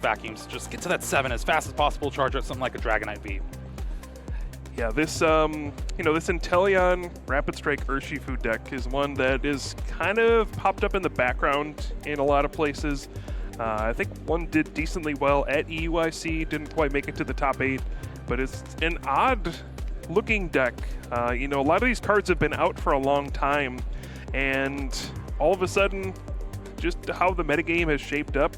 vacuums. Just get to that 7 as fast as possible, charge up something like a Dragonite V. Yeah, this this Inteleon Rapid Strike Urshifu deck is one that is kind of popped up in the background in a lot of places. I think one did decently well at EUIC, didn't quite make it to the top 8, but it's an odd looking deck. A lot of these cards have been out for a long time, and all of a sudden, just how the metagame has shaped up,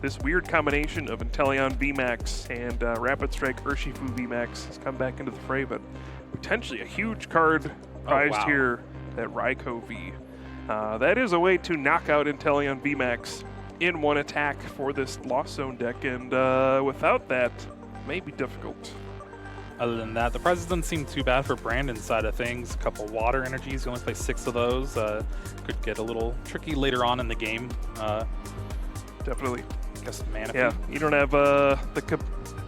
this weird combination of Inteleon VMAX and Rapid Strike Urshifu VMAX has come back into the fray, but potentially a huge card prized here, that Raikou V. That is a way to knock out Inteleon VMAX in one attack for this Lost Zone deck, and without that, may be difficult. Other than that, the prices doesn't seem too bad for Brandon's side of things. A couple water energies, you only play 6 of those. Could get a little tricky later on in the game. Definitely. Guess mana. Yeah, you don't have the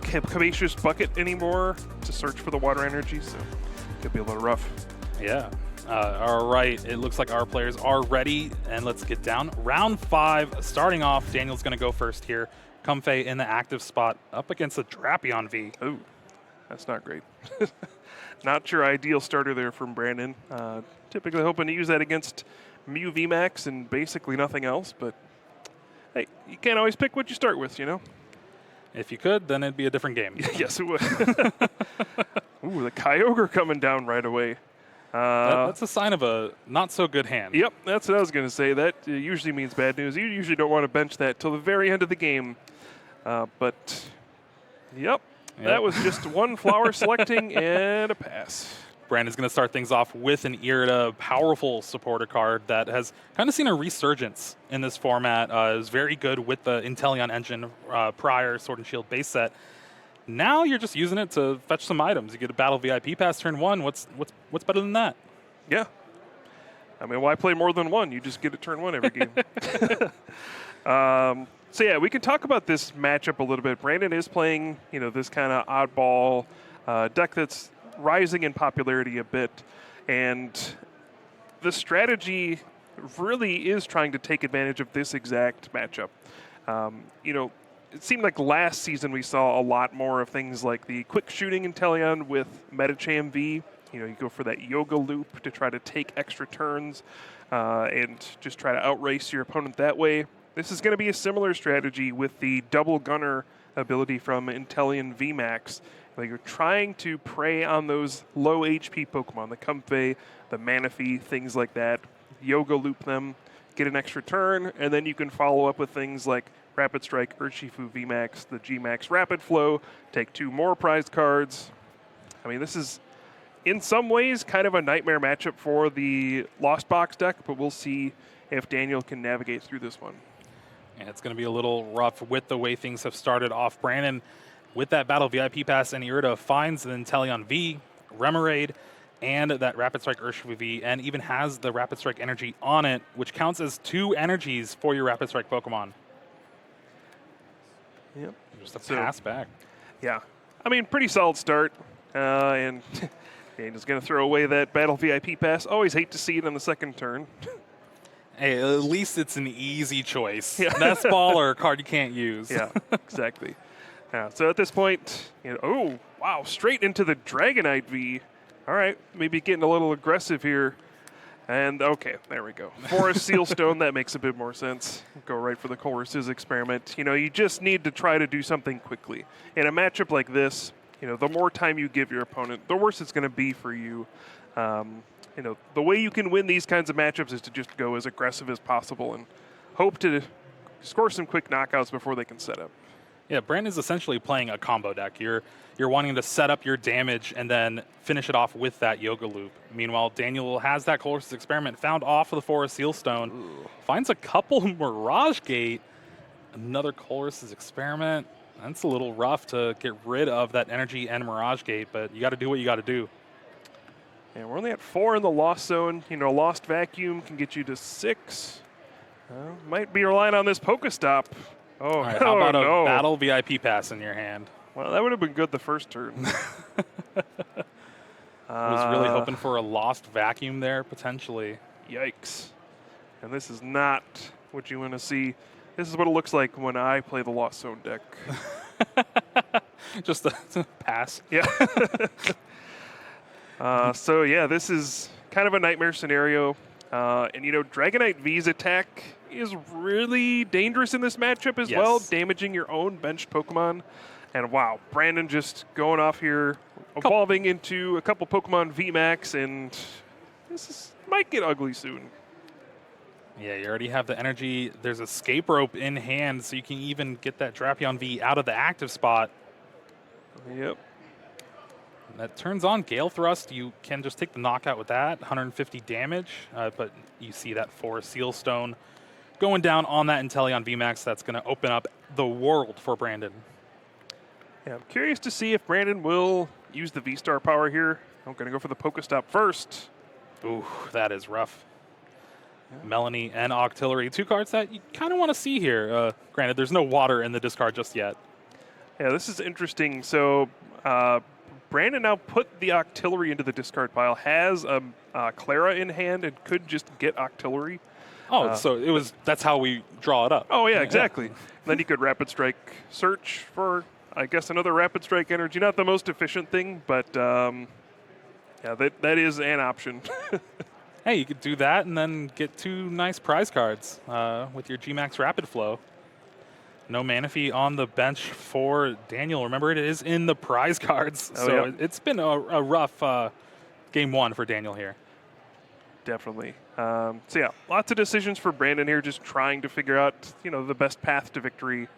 capacious bucket anymore to search for the water energy, so it could be a little rough. Yeah. All right, it looks like our players are ready, and let's get down. Round 5, starting off, Daniel's going to go first here. Comfey in the active spot up against the Drapion V. Ooh, that's not great. Not your ideal starter there from Brandon. Typically hoping to use that against Mew VMAX and basically nothing else, but hey, you can't always pick what you start with, you know? If you could, then it'd be a different game. Yes, it would. Ooh, the Kyogre coming down right away. That's a sign of a not-so-good hand. Yep, that's what I was going to say. That usually means bad news. You usually don't want to bench that till the very end of the game. But, yep, that was just one flower selecting and a pass. Brandon's going to start things off with an Irida, powerful supporter card that has kind of seen a resurgence in this format. It was very good with the Inteleon engine prior Sword and Shield base set. Now you're just using it to fetch some items. You get a Battle VIP pass turn 1. What's better than that? Yeah. I mean, why play more than one? You just get it turn 1 every game. So yeah, we can talk about this matchup a little bit. Brandon is playing, this kind of oddball deck that's rising in popularity a bit, and the strategy really is trying to take advantage of this exact matchup. It seemed like last season we saw a lot more of things like the quick shooting Inteleon with Metacham V. You go for that yoga loop to try to take extra turns and just try to outrace your opponent that way. This is going to be a similar strategy with the double gunner ability from Inteleon VMAX. Like you're trying to prey on those low HP Pokemon, the Comfey, the Manaphy, things like that. Yoga loop them, get an extra turn, and then you can follow up with things like Rapid Strike, Urshifu VMAX, the Gmax Rapid Flow, take 2 more prized cards. I mean, this is, in some ways, kind of a nightmare matchup for the Lost Box deck, but we'll see if Daniel can navigate through this one. And it's going to be a little rough with the way things have started off. Brandon, with that Battle VIP pass, and Irida finds the Inteleon V, Remoraid, and that Rapid Strike Urshifu V, and even has the Rapid Strike energy on it, which counts as 2 energies for your Rapid Strike Pokemon. Yep. Just a pass back. Yeah. I mean, pretty solid start. And Daniel's going to throw away that Battle VIP pass. Always hate to see it on the second turn. Hey, at least it's an easy choice. Yeah. Nest Ball or a card you can't use. Yeah, exactly. Yeah, so at this point, oh, wow, straight into the Dragonite V. All right, maybe getting a little aggressive here. And, okay, there we go. Forest Sealstone, that makes a bit more sense. Go right for the Colress's experiment. You just need to try to do something quickly. In a matchup like this, the more time you give your opponent, the worse it's going to be for you. The way you can win these kinds of matchups is to just go as aggressive as possible and hope to score some quick knockouts before they can set up. Yeah, Brandon's essentially playing a combo deck. You're wanting to set up your damage and then finish it off with that Yoga Loop. Meanwhile, Daniel has that Colress's Experiment found off of the Forest Sealstone. Ooh. Finds a couple Mirage Gate. Another Colress's Experiment. That's a little rough to get rid of that energy and Mirage Gate, but you got to do what you got to do. And we're only at 4 in the Lost Zone. Lost Vacuum can get you to 6. Might be relying on this Pokestop. Oh, all right, how about a Battle VIP pass in your hand? Well, that would have been good the first turn. I was really hoping for a Lost Vacuum there, potentially. Yikes. And this is not what you want to see. This is what it looks like when I play the Lost Zone deck. Just a pass. Yeah. So yeah, this is kind of a nightmare scenario. And Dragonite V's attack is really dangerous in this matchup as well, damaging your own benched Pokemon. And wow, Brandon just going off here, evolving into a couple Pokemon VMAX, and might get ugly soon. Yeah, you already have the energy. There's Escape Rope in hand, so you can even get that Drapion V out of the active spot. Yep. And that turns on Gale Thrust. You can just take the knockout with that, 150 damage, but you see that Forest Seal Stone going down on that Inteleon VMAX. That's going to open up the world for Brandon. Yeah, I'm curious to see if Brandon will use the V-Star power here. I'm going to go for the Pokestop first. Ooh, that is rough. Yeah. Melanie and Octillery, 2 cards that you kind of want to see here. Granted, there's no water in the discard just yet. Yeah, this is interesting. So Brandon now put the Octillery into the discard pile, has a Clara in hand, and could just get Octillery. Oh, so that's how we draw it up. Oh, yeah, exactly. Then you could Rapid Strike search for, I guess, another Rapid Strike energy. Not the most efficient thing, but yeah, that is an option. Hey, you could do that and then get 2 nice prize cards with your Gmax Rapid Flow. No Manaphy on the bench for Daniel. Remember, it is in the prize cards. Oh, so yep. It's been a rough game 1 for Daniel here. Definitely. So yeah, lots of decisions for Brandon here, just trying to figure out, the best path to victory.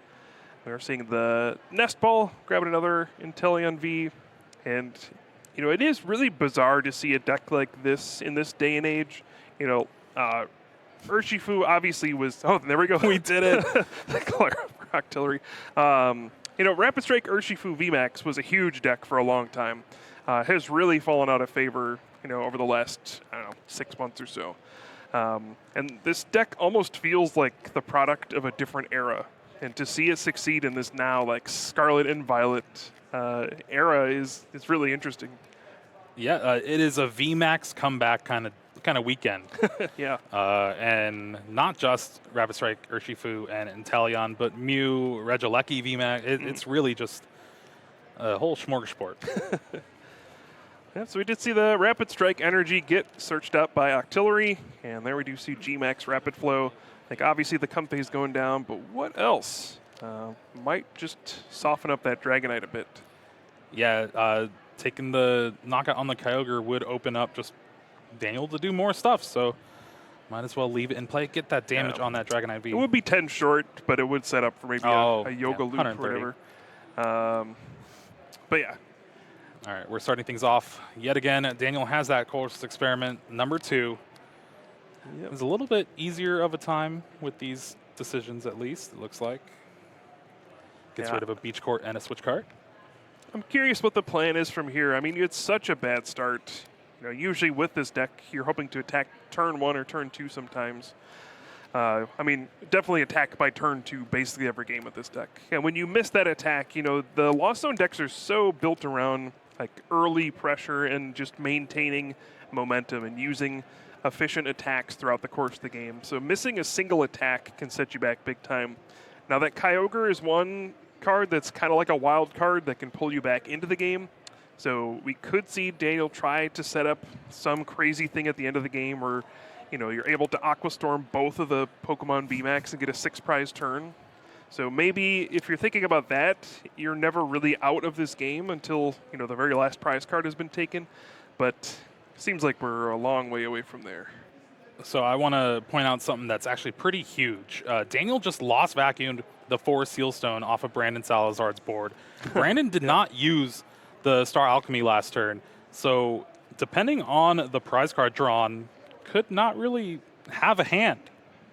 We're seeing the Nest Ball, grabbing another Inteleon V, and it is really bizarre to see a deck like this in this day and age. Urshifu obviously was. Oh, there we go. We did it. The Clara for Octillery. Rapid Strike Urshifu VMAX was a huge deck for a long time. Has really fallen out of favor, over the last 6 months or so. And this deck almost feels like the product of a different era. And to see it succeed in this now, like Scarlet and Violet era is really interesting. Yeah, it is a VMAX comeback kind of weekend. Yeah. And not just Rapid Strike, Urshifu, and Inteleon, but Mew, Regieleki VMAX. It's really just a whole smorgasbord. Yeah, so we did see the Rapid Strike energy get searched up by Octillery, and there we do see Gmax Rapid Flow. Obviously the Comfey is going down, but what else? Might just soften up that Dragonite a bit. Yeah, taking the knockout on the Kyogre would open up just Daniel to do more stuff, so might as well leave it in play. Get that damage on that Dragonite V. It would be 10 short, but it would set up for maybe a Yoga Loop or whatever. But yeah. All right, we're starting things off yet again. Daniel has that Course Experiment number 2. Yep. It's a little bit easier of a time with these decisions, at least, it looks like. Gets rid of a Beach Court and a Switch card. I'm curious what the plan is from here. I mean, it's such a bad start. Usually with this deck, you're hoping to attack turn 1 or turn 2 sometimes. Definitely attack by turn 2 basically every game with this deck. And when you miss that attack, the Lost Zone decks are so built around early pressure and just maintaining momentum and using efficient attacks throughout the course of the game. So missing a single attack can set you back big time. Now that Kyogre is one card that's kind of like a wild card that can pull you back into the game. So we could see Daniel try to set up some crazy thing at the end of the game where, you're able to Aqua Storm both of the Pokemon VMAX and get a 6 prize turn. So maybe if you're thinking about that, you're never really out of this game until, the very last prize card has been taken. But it seems like we're a long way away from there. So I want to point out something that's actually pretty huge. Daniel just lost vacuumed the Forest Sealstone off of Brandon Salazar's board. Brandon did not use the Star Alchemy last turn. So depending on the prize card drawn, could not really have a hand.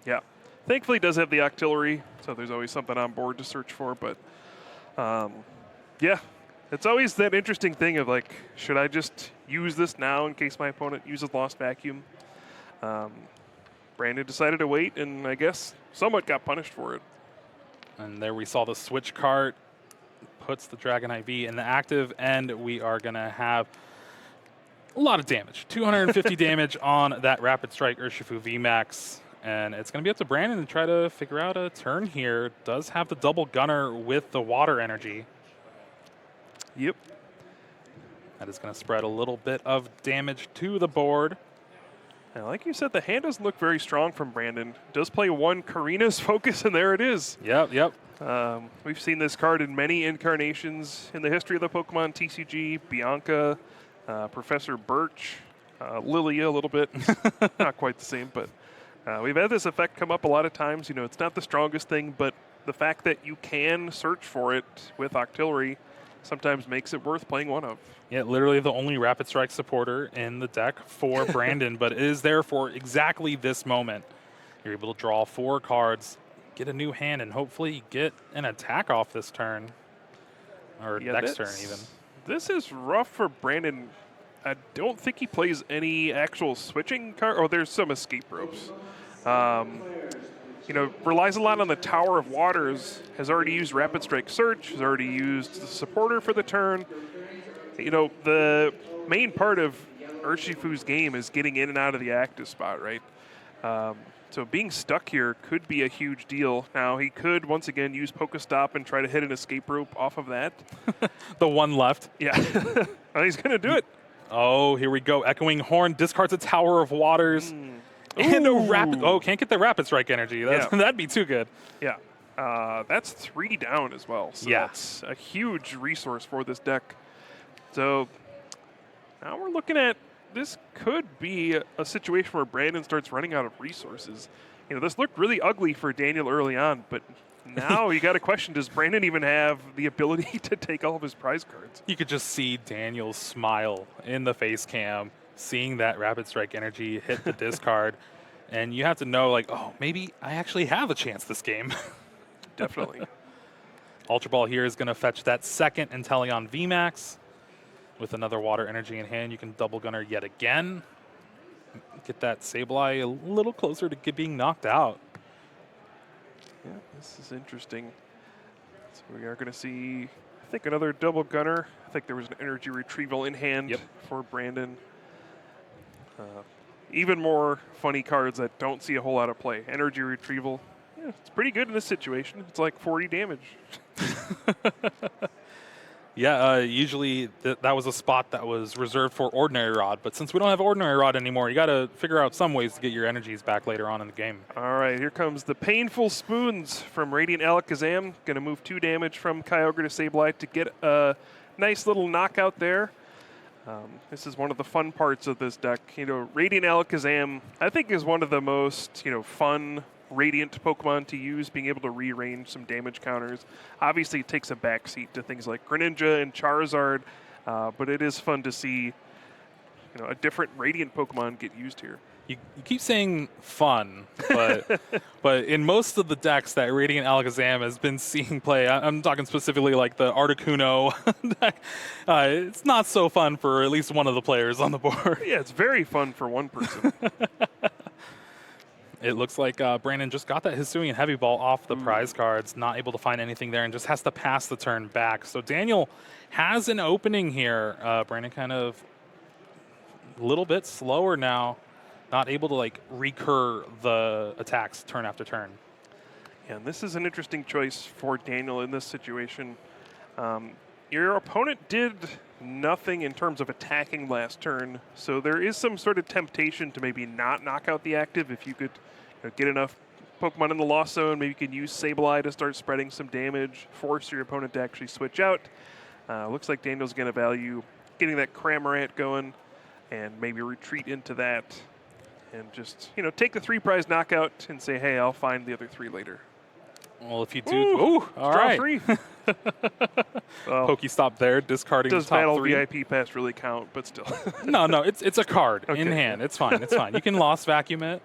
Yeah. Thankfully, he does have the Octillery, so there's always something on board to search for. But, yeah, it's always that interesting thing of, should I just use this now in case my opponent uses Lost Vacuum? Brandon decided to wait, and I guess somewhat got punished for it. And there we saw the Switch card puts the Dragonite V in the active, and we are going to have a lot of damage. 250 damage on that Rapid Strike Urshifu VMAX. And it's going to be up to Brandon to try to figure out a turn here. Does have the double gunner with the water energy. Yep. That is going to spread a little bit of damage to the board. And like you said, the hand doesn't look very strong from Brandon. Does play one Karina's Focus, and there it is. Yep. We've seen this card in many incarnations in the history of the Pokemon TCG. Bianca, Professor Birch, Lilia a little bit. Not quite the same, but we've had this effect come up a lot of times. You know, it's not the strongest thing, but the fact that you can search for it with Octillery sometimes makes it worth playing one of. Yeah, literally the only Rapid Strike supporter in the deck for Brandon, but it is there for exactly this moment. You're able to draw 4 cards, get a new hand, and hopefully get an attack off this turn. Or next turn, even. This is rough for Brandon. I don't think he plays any actual switching card. Oh, there's some escape ropes. You know, relies a lot on the Tower of Waters, has already used Rapid Strike Search, has already used the supporter for the turn. You know, the main part of Urshifu's game is getting in and out of the active spot, right? So being stuck here could be a huge deal. Now, he could, once again, use Pokestop and try to hit an escape rope off of that. The one left. Yeah. He's going to do it. Oh, here we go. Echoing Horn discards a Tower of Waters. And a rapid. Oh, can't get the Rapid Strike energy. That'd be too good. Yeah. That's 3 down as well. So that's a huge resource for this deck. So now we're looking at this could be a situation where Brandon starts running out of resources. You know, this looked really ugly for Daniel early on, but now you got to question, does Brandon even have the ability to take all of his prize cards? You could just see Daniel's smile in the face cam, seeing that Rapid Strike energy hit the discard. And you have to know, like, oh, maybe I actually have a chance this game. Definitely. Ultra Ball here is going to fetch that second Inteleon VMAX. With another water energy in hand, you can double gunner yet again. Get that Sableye a little closer to being knocked out. Yeah, this is interesting. So we are going to see, I think, another double gunner. I think there was an energy retrieval in hand for Brandon. Even more funny cards that don't see a whole lot of play. Energy retrieval, yeah, it's pretty good in this situation. It's like 40 damage. Yeah, usually that was a spot that was reserved for Ordinary Rod, but since we don't have Ordinary Rod anymore, you got to figure out some ways to get your energies back later on in the game. All right, here comes the Painful Spoons from Radiant Alakazam. Going to move 2 damage from Kyogre to Sableye to get a nice little knockout there. This is one of the fun parts of this deck. You know, Radiant Alakazam, I think, is one of the most, fun Radiant Pokemon to use, being able to rearrange some damage counters. Obviously, it takes a backseat to things like Greninja and Charizard, but it is fun to see, a different Radiant Pokemon get used here. You keep saying fun, but but in most of the decks that Radiant Alakazam has been seeing play, I'm talking specifically like the Articuno deck, it's not so fun for at least one of the players on the board. Yeah, it's very fun for one person. It looks like Brandon just got that Hisuian Heavy Ball off the prize cards, not able to find anything there, and just has to pass the turn back. So Daniel has an opening here. Brandon kind of a little bit slower now, not able to recur the attacks turn after turn. Yeah, and this is an interesting choice for Daniel in this situation. Your opponent did nothing in terms of attacking last turn, so there is some sort of temptation to maybe not knock out the active. If you could get enough Pokemon in the Lost Zone, maybe you can use Sableye to start spreading some damage, force your opponent to actually switch out. Looks like Daniel's going to value getting that Cramorant going and maybe retreat into that and just, take the 3 prize knockout and say, hey, I'll find the other 3 later. Well, if you do, all right. 3. Well, Pokestop there, discarding the top 3. Does Battle VIP Pass really count? But still. No, it's a card in hand. It's fine. You can Lost Vacuum it.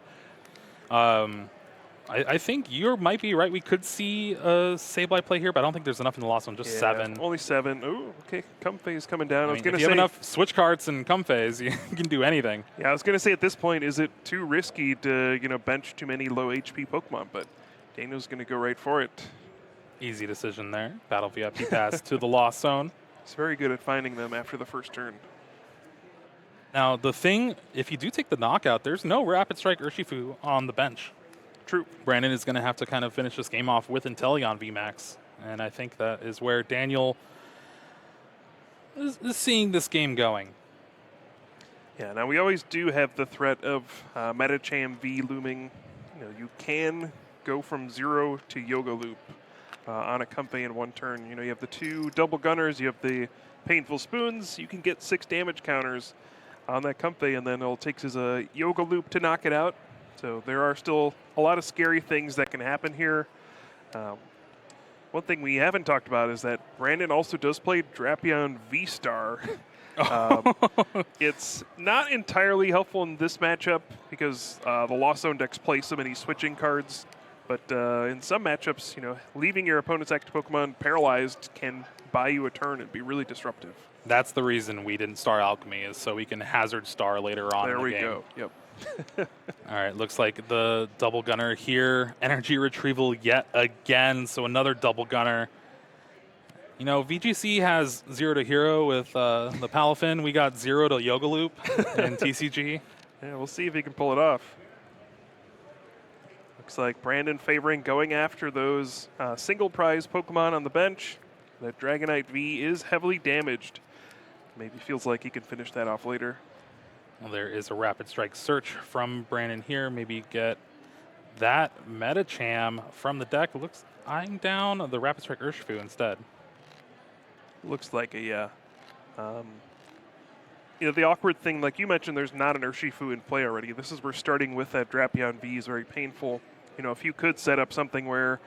I think you might be right. We could see a Sableye play here, but I don't think there's enough in the Lost One. Just 7. Only 7. Ooh, okay. Comfey's coming down. I was if going to you say, have enough switch cards and Comfeys, you can do anything. Yeah, I was going to say at this point, is it too risky to bench too many low HP Pokemon? But Daniel's going to go right for it. Easy decision there. Battle VIP Pass to the Lost Zone. He's very good at finding them after the first turn. Now, the thing, if you do take the knockout, there's no Rapid Strike Urshifu on the bench. True. Brandon is going to have to kind of finish this game off with Inteleon VMAX. And I think that is where Daniel is seeing this game going. Yeah, now we always do have the threat of Metacham V looming. You can go from 0 to Yoga Loop on a Comfey in one turn. You have the 2 double gunners, you have the Painful Spoons. You can get 6 damage counters on that Comfey, and then all it takes is a Yoga Loop to knock it out. So there are still a lot of scary things that can happen here. One thing we haven't talked about is that Brandon also does play Drapion V-Star. It's not entirely helpful in this matchup because the Lost Zone decks play so many switching cards. But in some matchups, leaving your opponent's active Pokemon paralyzed can buy you a turn and be really disruptive. That's the reason we didn't Star Alchemy, is so we can Hazard Star later on in the game. There we go. Yep. All right, looks like the double gunner here. Energy retrieval yet again, so another double gunner. VGC has 0 to Hero with the Palafin. We got 0 to Yoga Loop in TCG. Yeah, we'll see if he can pull it off. Looks like Brandon favoring going after those single prize Pokemon on the bench. That Dragonite V is heavily damaged. Maybe feels like he can finish that off later. Well, there is a Rapid Strike search from Brandon here. Maybe get that Metacham from the deck. Looks eyeing down the Rapid Strike Urshifu instead. Looks like a, yeah. The awkward thing, like you mentioned, there's not an Urshifu in play already. This is where starting with that Drapion V is very painful. If you could set up something where,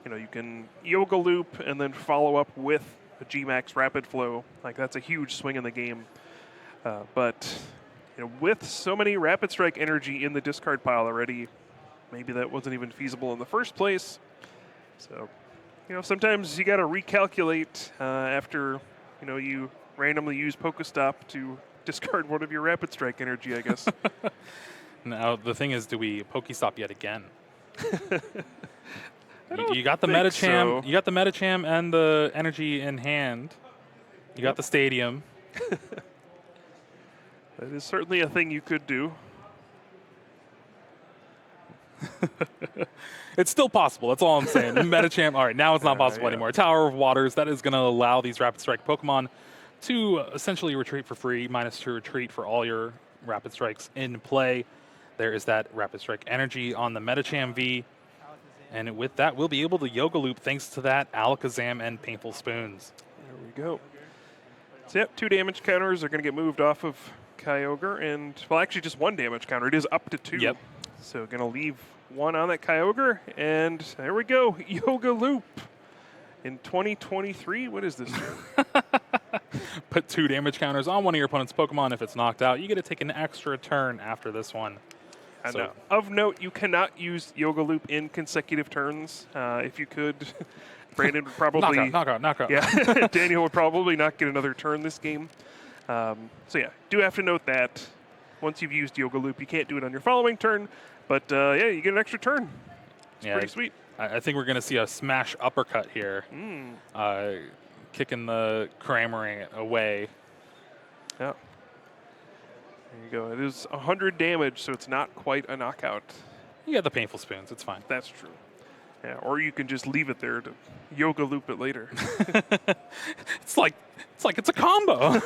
you can Yoga Loop and then follow up with a G-Max Rapid Flow, like that's a huge swing in the game. But with so many Rapid Strike energy in the discard pile already, maybe that wasn't even feasible in the first place. So, sometimes you got to recalculate after, you randomly use Pokestop to discard one of your Rapid Strike energy, I guess. Now, the thing is, do we Pokestop yet again? You got the Metacham. So. You got the Metacham and the energy in hand. You got the Stadium. That is certainly a thing you could do. It's still possible. That's all I'm saying. Metacham. All right, now it's not possible anymore. Tower of Waters. That is going to allow these Rapid Strike Pokemon to essentially retreat for free, -2 retreat for all your Rapid Strikes in play. There is that Rapid Strike energy on the Metacham V. And with that, we'll be able to Yoga Loop thanks to that Alakazam and Painful Spoons. There we go. So, yep, 2 damage counters are going to get moved off of Kyogre. And, well, actually just 1 damage counter. It is up to 2. Yep. So, going to leave 1 on that Kyogre. And there we go. Yoga Loop. In 2023, what is this? Put 2 damage counters on one of your opponent's Pokemon. If it's knocked out, you get to take an extra turn after this one. And of note, you cannot use Yoga Loop in consecutive turns. If you could, Brandon would probably... knockout. Yeah, Daniel would probably not get another turn this game. So yeah, do have to note that once you've used Yoga Loop, you can't do it on your following turn. But yeah, you get an extra turn. It's pretty sweet. I think we're going to see a smash uppercut here. Kicking the Cramorant away. Yeah. There you go. It is 100 damage, so it's not quite a knockout. You got the Painful Spoons. It's fine. That's true. Yeah, or you can just leave it there to Yoga Loop it later. It's like it's a combo.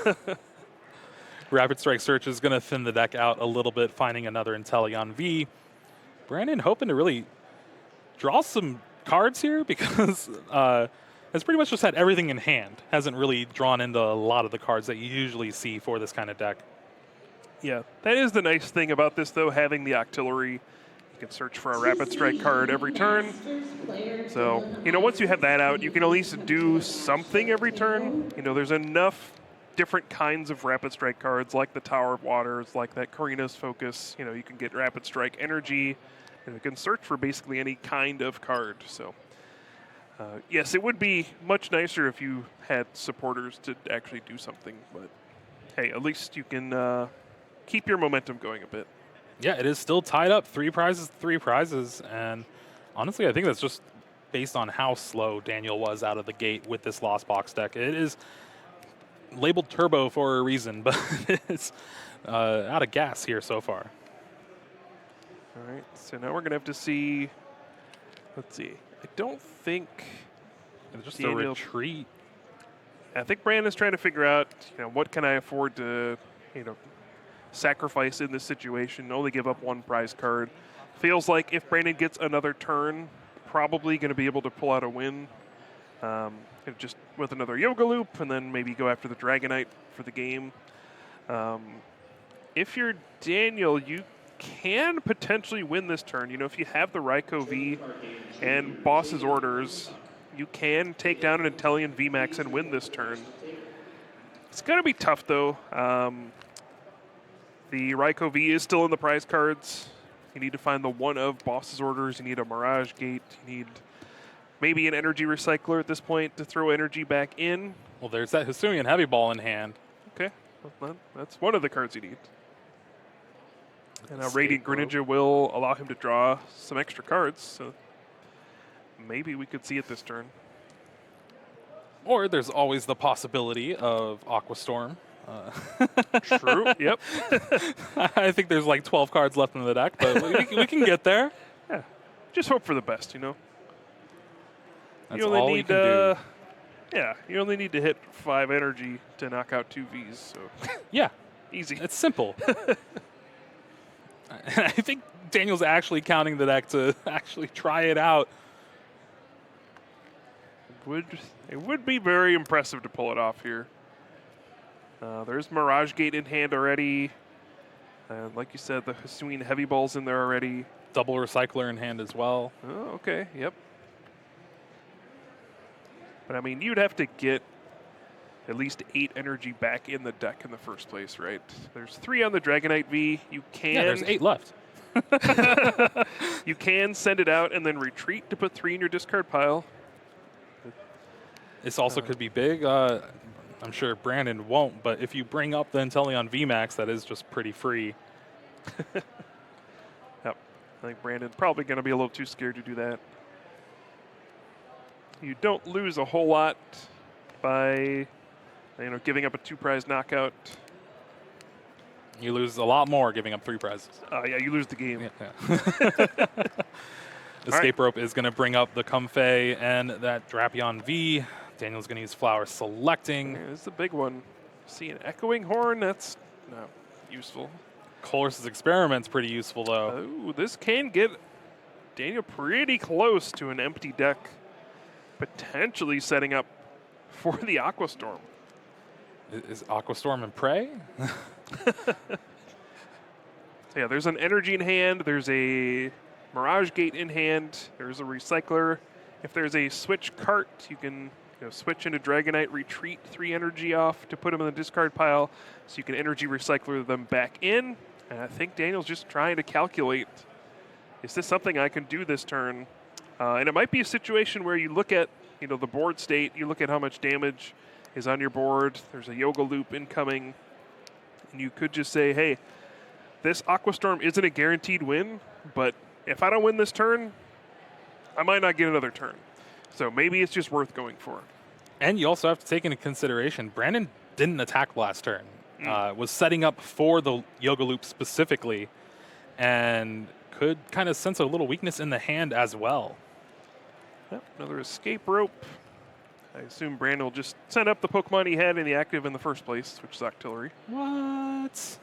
Rapid Strike Search is going to thin the deck out a little bit, finding another Inteleon V. Brandon hoping to really draw some cards here because has pretty much just had everything in hand. Hasn't really drawn into a lot of the cards that you usually see for this kind of deck. Yeah, that is the nice thing about this, though, having the Octillery. You can search for a Rapid Strike card every turn. So, once you have that out, you can at least do something every turn. There's enough different kinds of Rapid Strike cards, like the Tower of Waters, like that Karina's Focus. You can get Rapid Strike Energy, and you can search for basically any kind of card. So, yes, it would be much nicer if you had supporters to actually do something, but hey, at least you can keep your momentum going a bit. Yeah, it is still tied up. 3 prizes. And honestly, I think that's just based on how slow Daniel was out of the gate with this Lost Box deck. It is labeled Turbo for a reason, but it's out of gas here so far. All right, so now we're going to have to see let's see. I don't think And just Daniel- a retreat. I think Brandon's trying to figure out, what can I afford to, sacrifice in this situation, only give up one prize card. Feels like if Brandon gets another turn, probably going to be able to pull out a win. Just with another Yoga Loop, and then maybe go after the Dragonite for the game. If you're Daniel, you can potentially win this turn. If you have the Raikou V and Boss's Orders, you can take down an Inteleon VMAX and win this turn. It's going to be tough, though. The Raikou V is still in the prize cards. You need to find the one of Boss's Orders. You need a Mirage Gate. You need maybe an Energy Recycler at this point to throw energy back in. Well, there's that Hisuian Heavy Ball in hand. Okay, well, that's one of the cards you need. And now Radiant Escape rope. Greninja will allow him to draw some extra cards, so maybe we could see it this turn. Or there's always the possibility of Aqua Storm. True. Yep. I think there's like 12 cards left in the deck, but we can get there. Yeah. Just hope for the best, That's all we can do. Yeah, you only need to hit 5 energy to knock out 2 Vs, so Yeah, easy. it's simple. I think Daniel's actually counting the deck to actually try it out. It would be very impressive to pull it off here. There's Mirage Gate in hand already. Like you said, the Hisuian Heavy Ball's in there already. Double Recycler in hand as well. Oh, okay, yep. But I mean, you'd have to get at least 8 energy back in the deck in the first place, right? There's 3 on the Dragonite V. You can Yeah, there's 8 left. you can send it out and then retreat to put 3 in your discard pile. This also could be big. I'm sure Brandon won't, but if you bring up the Inteleon VMAX, that is just pretty free. Yep. I think Brandon's probably going to be a little too scared to do that. You don't lose a whole lot by giving up a 2 prize knockout. You lose a lot more giving up 3 prizes. Yeah, you lose the game. Yeah. Escape Rope is going to bring up the Comfey and that Drapion V. Daniel's going to use Flower Selecting. Yeah, this is a big one. See an Echoing Horn? That's not useful. Colress's Experiment's pretty useful, though. Oh, this can get Daniel pretty close to an empty deck, potentially setting up for the Aqua Storm. Is Aqua Storm in Prey? So yeah, there's an Energy in hand. There's a Mirage Gate in hand. There's a Recycler. If there's a switch cart, you can switch into Dragonite, retreat 3 energy off to put them in the discard pile, so you can Energy Recycler them back in. And I think Daniel's just trying to calculate, is this something I can do this turn? And it might be a situation where you look at the board state, you look at how much damage is on your board, there's a Yoga Loop incoming, and you could just say, hey, this Aqua Storm isn't a guaranteed win, but if I don't win this turn, I might not get another turn. So maybe it's just worth going for. And you also have to take into consideration, Brandon didn't attack last turn. Was setting up for the Yoga Loop specifically, and could kind of sense a little weakness in the hand as well. Yep, another Escape Rope. I assume Brandon will just send up the Pokemon he had in the active in the first place, which is Octillery. What?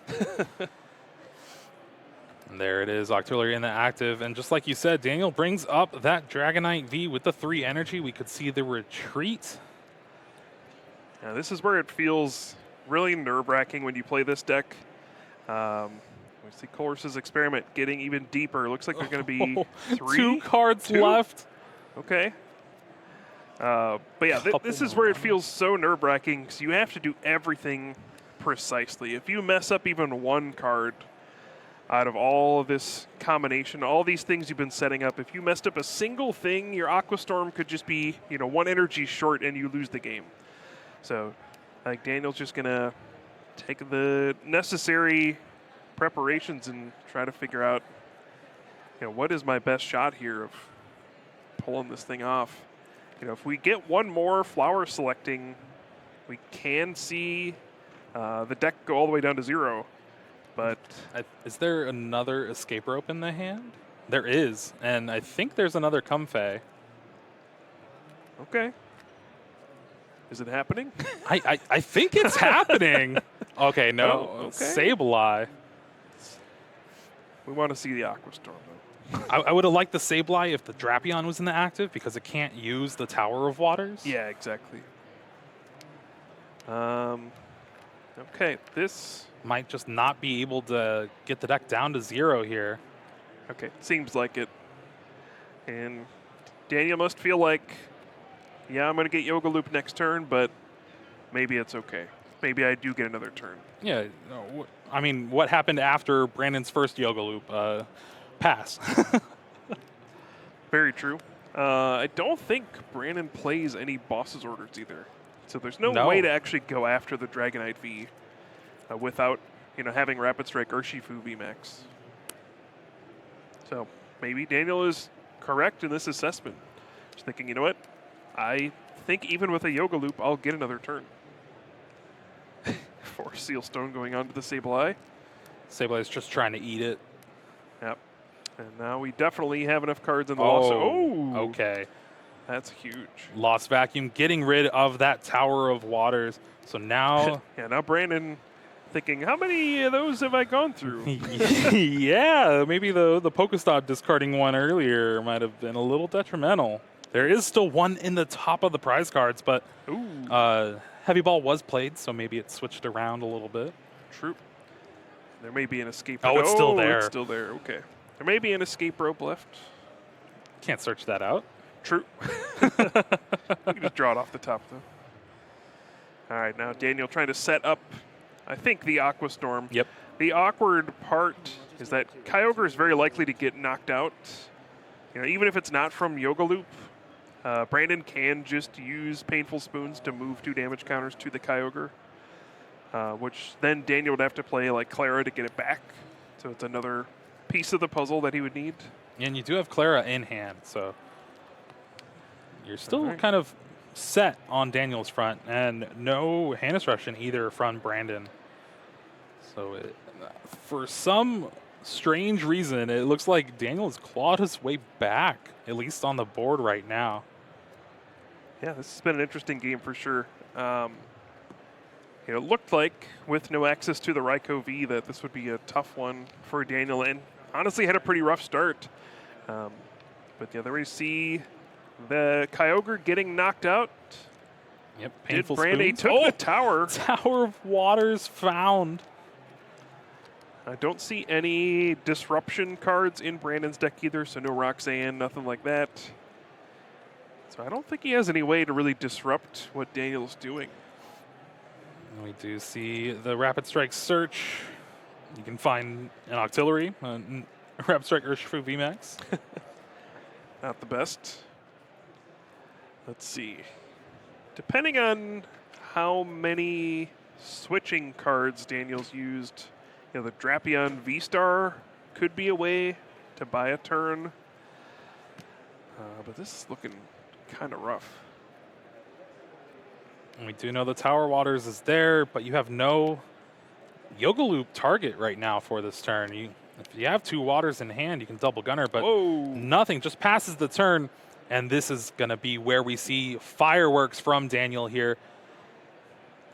And there it is, Octillery in the active. And just like you said, Daniel brings up that Dragonite V with the 3 energy. We could see the retreat. Now, this is where it feels really nerve-wracking when you play this deck. We see Colress's Experiment getting even deeper. Looks like there's going to be 3? 2 cards left. Okay. But yeah, this is where it feels so nerve-wracking because you have to do everything precisely. If you mess up even 1 card out of all of this combination, all these things you've been setting up, if you messed up a single thing, your Aqua Storm could just be 1 energy short and you lose the game. So I think Daniel's just going to take the necessary preparations and try to figure out what is my best shot here of pulling this thing off. If we get 1 more Flower Selecting, we can see the deck go all the way down to 0. But Is there another Escape Rope in the hand? There is, and I think there's another Comfey. Okay. Is it happening? I think it's happening. Okay, no. Oh, okay. Sableye. We want to see the Aqua Storm, though. I would have liked the Sableye if the Drapion was in the active because it can't use the Tower of Waters. Yeah, exactly. Okay, this might just not be able to get the deck down to 0 here. Okay, seems like it. And Daniel must feel like, yeah, I'm going to get Yoga Loop next turn, but maybe it's okay. Maybe I do get another turn. Yeah, I mean, what happened after Brandon's first Yoga Loop? Pass. Very true. I don't think Brandon plays any Boss's Orders either. So there's no way to actually go after the Dragonite V without, having Rapid Strike Urshifu VMAX. So maybe Daniel is correct in this assessment. Just thinking, you know what? I think even with a Yoga Loop, I'll get another turn. For Sealstone going on to the Sableye. Sableye is just trying to eat it. Yep. And now we definitely have enough cards in the Okay. That's huge. Lost Vacuum, getting rid of that Tower of Waters. So now... yeah, now Brandon thinking, how many of those have I gone through? Yeah, maybe the Pokestop discarding one earlier might have been a little detrimental. There is still one in the top of the prize cards, but Heavy Ball was played, so maybe it switched around a little bit. True. There may be an escape. Oh, it's still there. It's still there. Okay. There may be an escape rope left. Can't search that out. True. You can just draw it off the top, though. All right, now Daniel trying to set up, I think, the Aqua Storm. Yep. The awkward part is that Kyogre is very likely to get knocked out. Even if it's not from Yoga Loop, Brandon can just use Painful Spoons to move 2 damage counters to the Kyogre, which then Daniel would have to play like Clara to get it back. So it's another piece of the puzzle that he would need. And you do have Clara in hand, so you're still kind of set on Daniel's front, and no Hannes Rush in either from Brandon. So for some strange reason, it looks like Daniel has clawed his way back, at least on the board right now. Yeah, this has been an interesting game for sure. It looked like with no access to the Raikou V that this would be a tough one for Daniel, and honestly had a pretty rough start. But yeah, there we see the Kyogre getting knocked out. Yep, Painful Brandy Spoons. took the tower. Tower of Waters found. I don't see any disruption cards in Brandon's deck either, so no Roxanne, nothing like that. So I don't think he has any way to really disrupt what Daniel's doing. We do see the Rapid Strike search. You can find an Octillery, Rapid Strike Urshifu VMAX. Not the best. Let's see. Depending on how many switching cards Daniel's used, the Drapion V-Star could be a way to buy a turn. But this is looking kind of rough. And we do know the Tower Waters is there, but you have no Yoga Loop target right now for this turn. If you have 2 Waters in hand, you can double gunner, but nothing. Just passes the turn, and this is going to be where we see fireworks from Daniel here.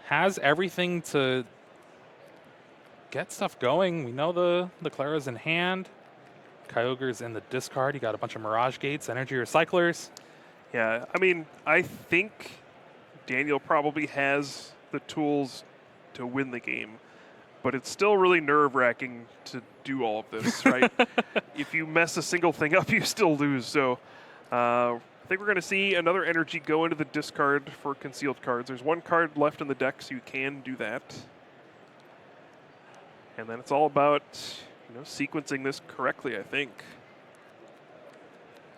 Has everything to get stuff going. We know the Clara's in hand. Kyogre's in the discard. You got a bunch of Mirage Gates, Energy Recyclers. Yeah, I mean, I think Daniel probably has the tools to win the game, but it's still really nerve-wracking to do all of this, right? If you mess a single thing up, you still lose. So I think we're going to see another energy go into the discard for concealed cards. There's 1 card left in the deck, so you can do that. And then it's all about sequencing this correctly, I think.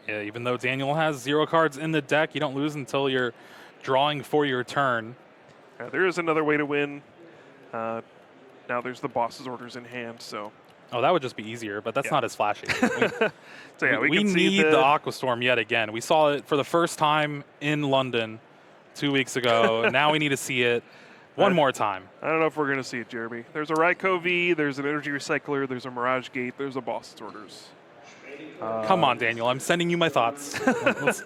Yeah, even though Daniel has 0 cards in the deck, you don't lose until you're drawing for your turn. There is another way to win. Now there's the boss's orders in hand, so. Oh, that would just be easier, but that's not as flashy. So yeah, we need the Aqua Storm yet again. We saw it for the first time in London 2 weeks ago. Now we need to see it one more time. I don't know if we're going to see it, Jeremy. There's a Raikou V, there's an Energy Recycler, there's a Mirage Gate, there's a boss's orders. Come on, Daniel. I'm sending you my thoughts.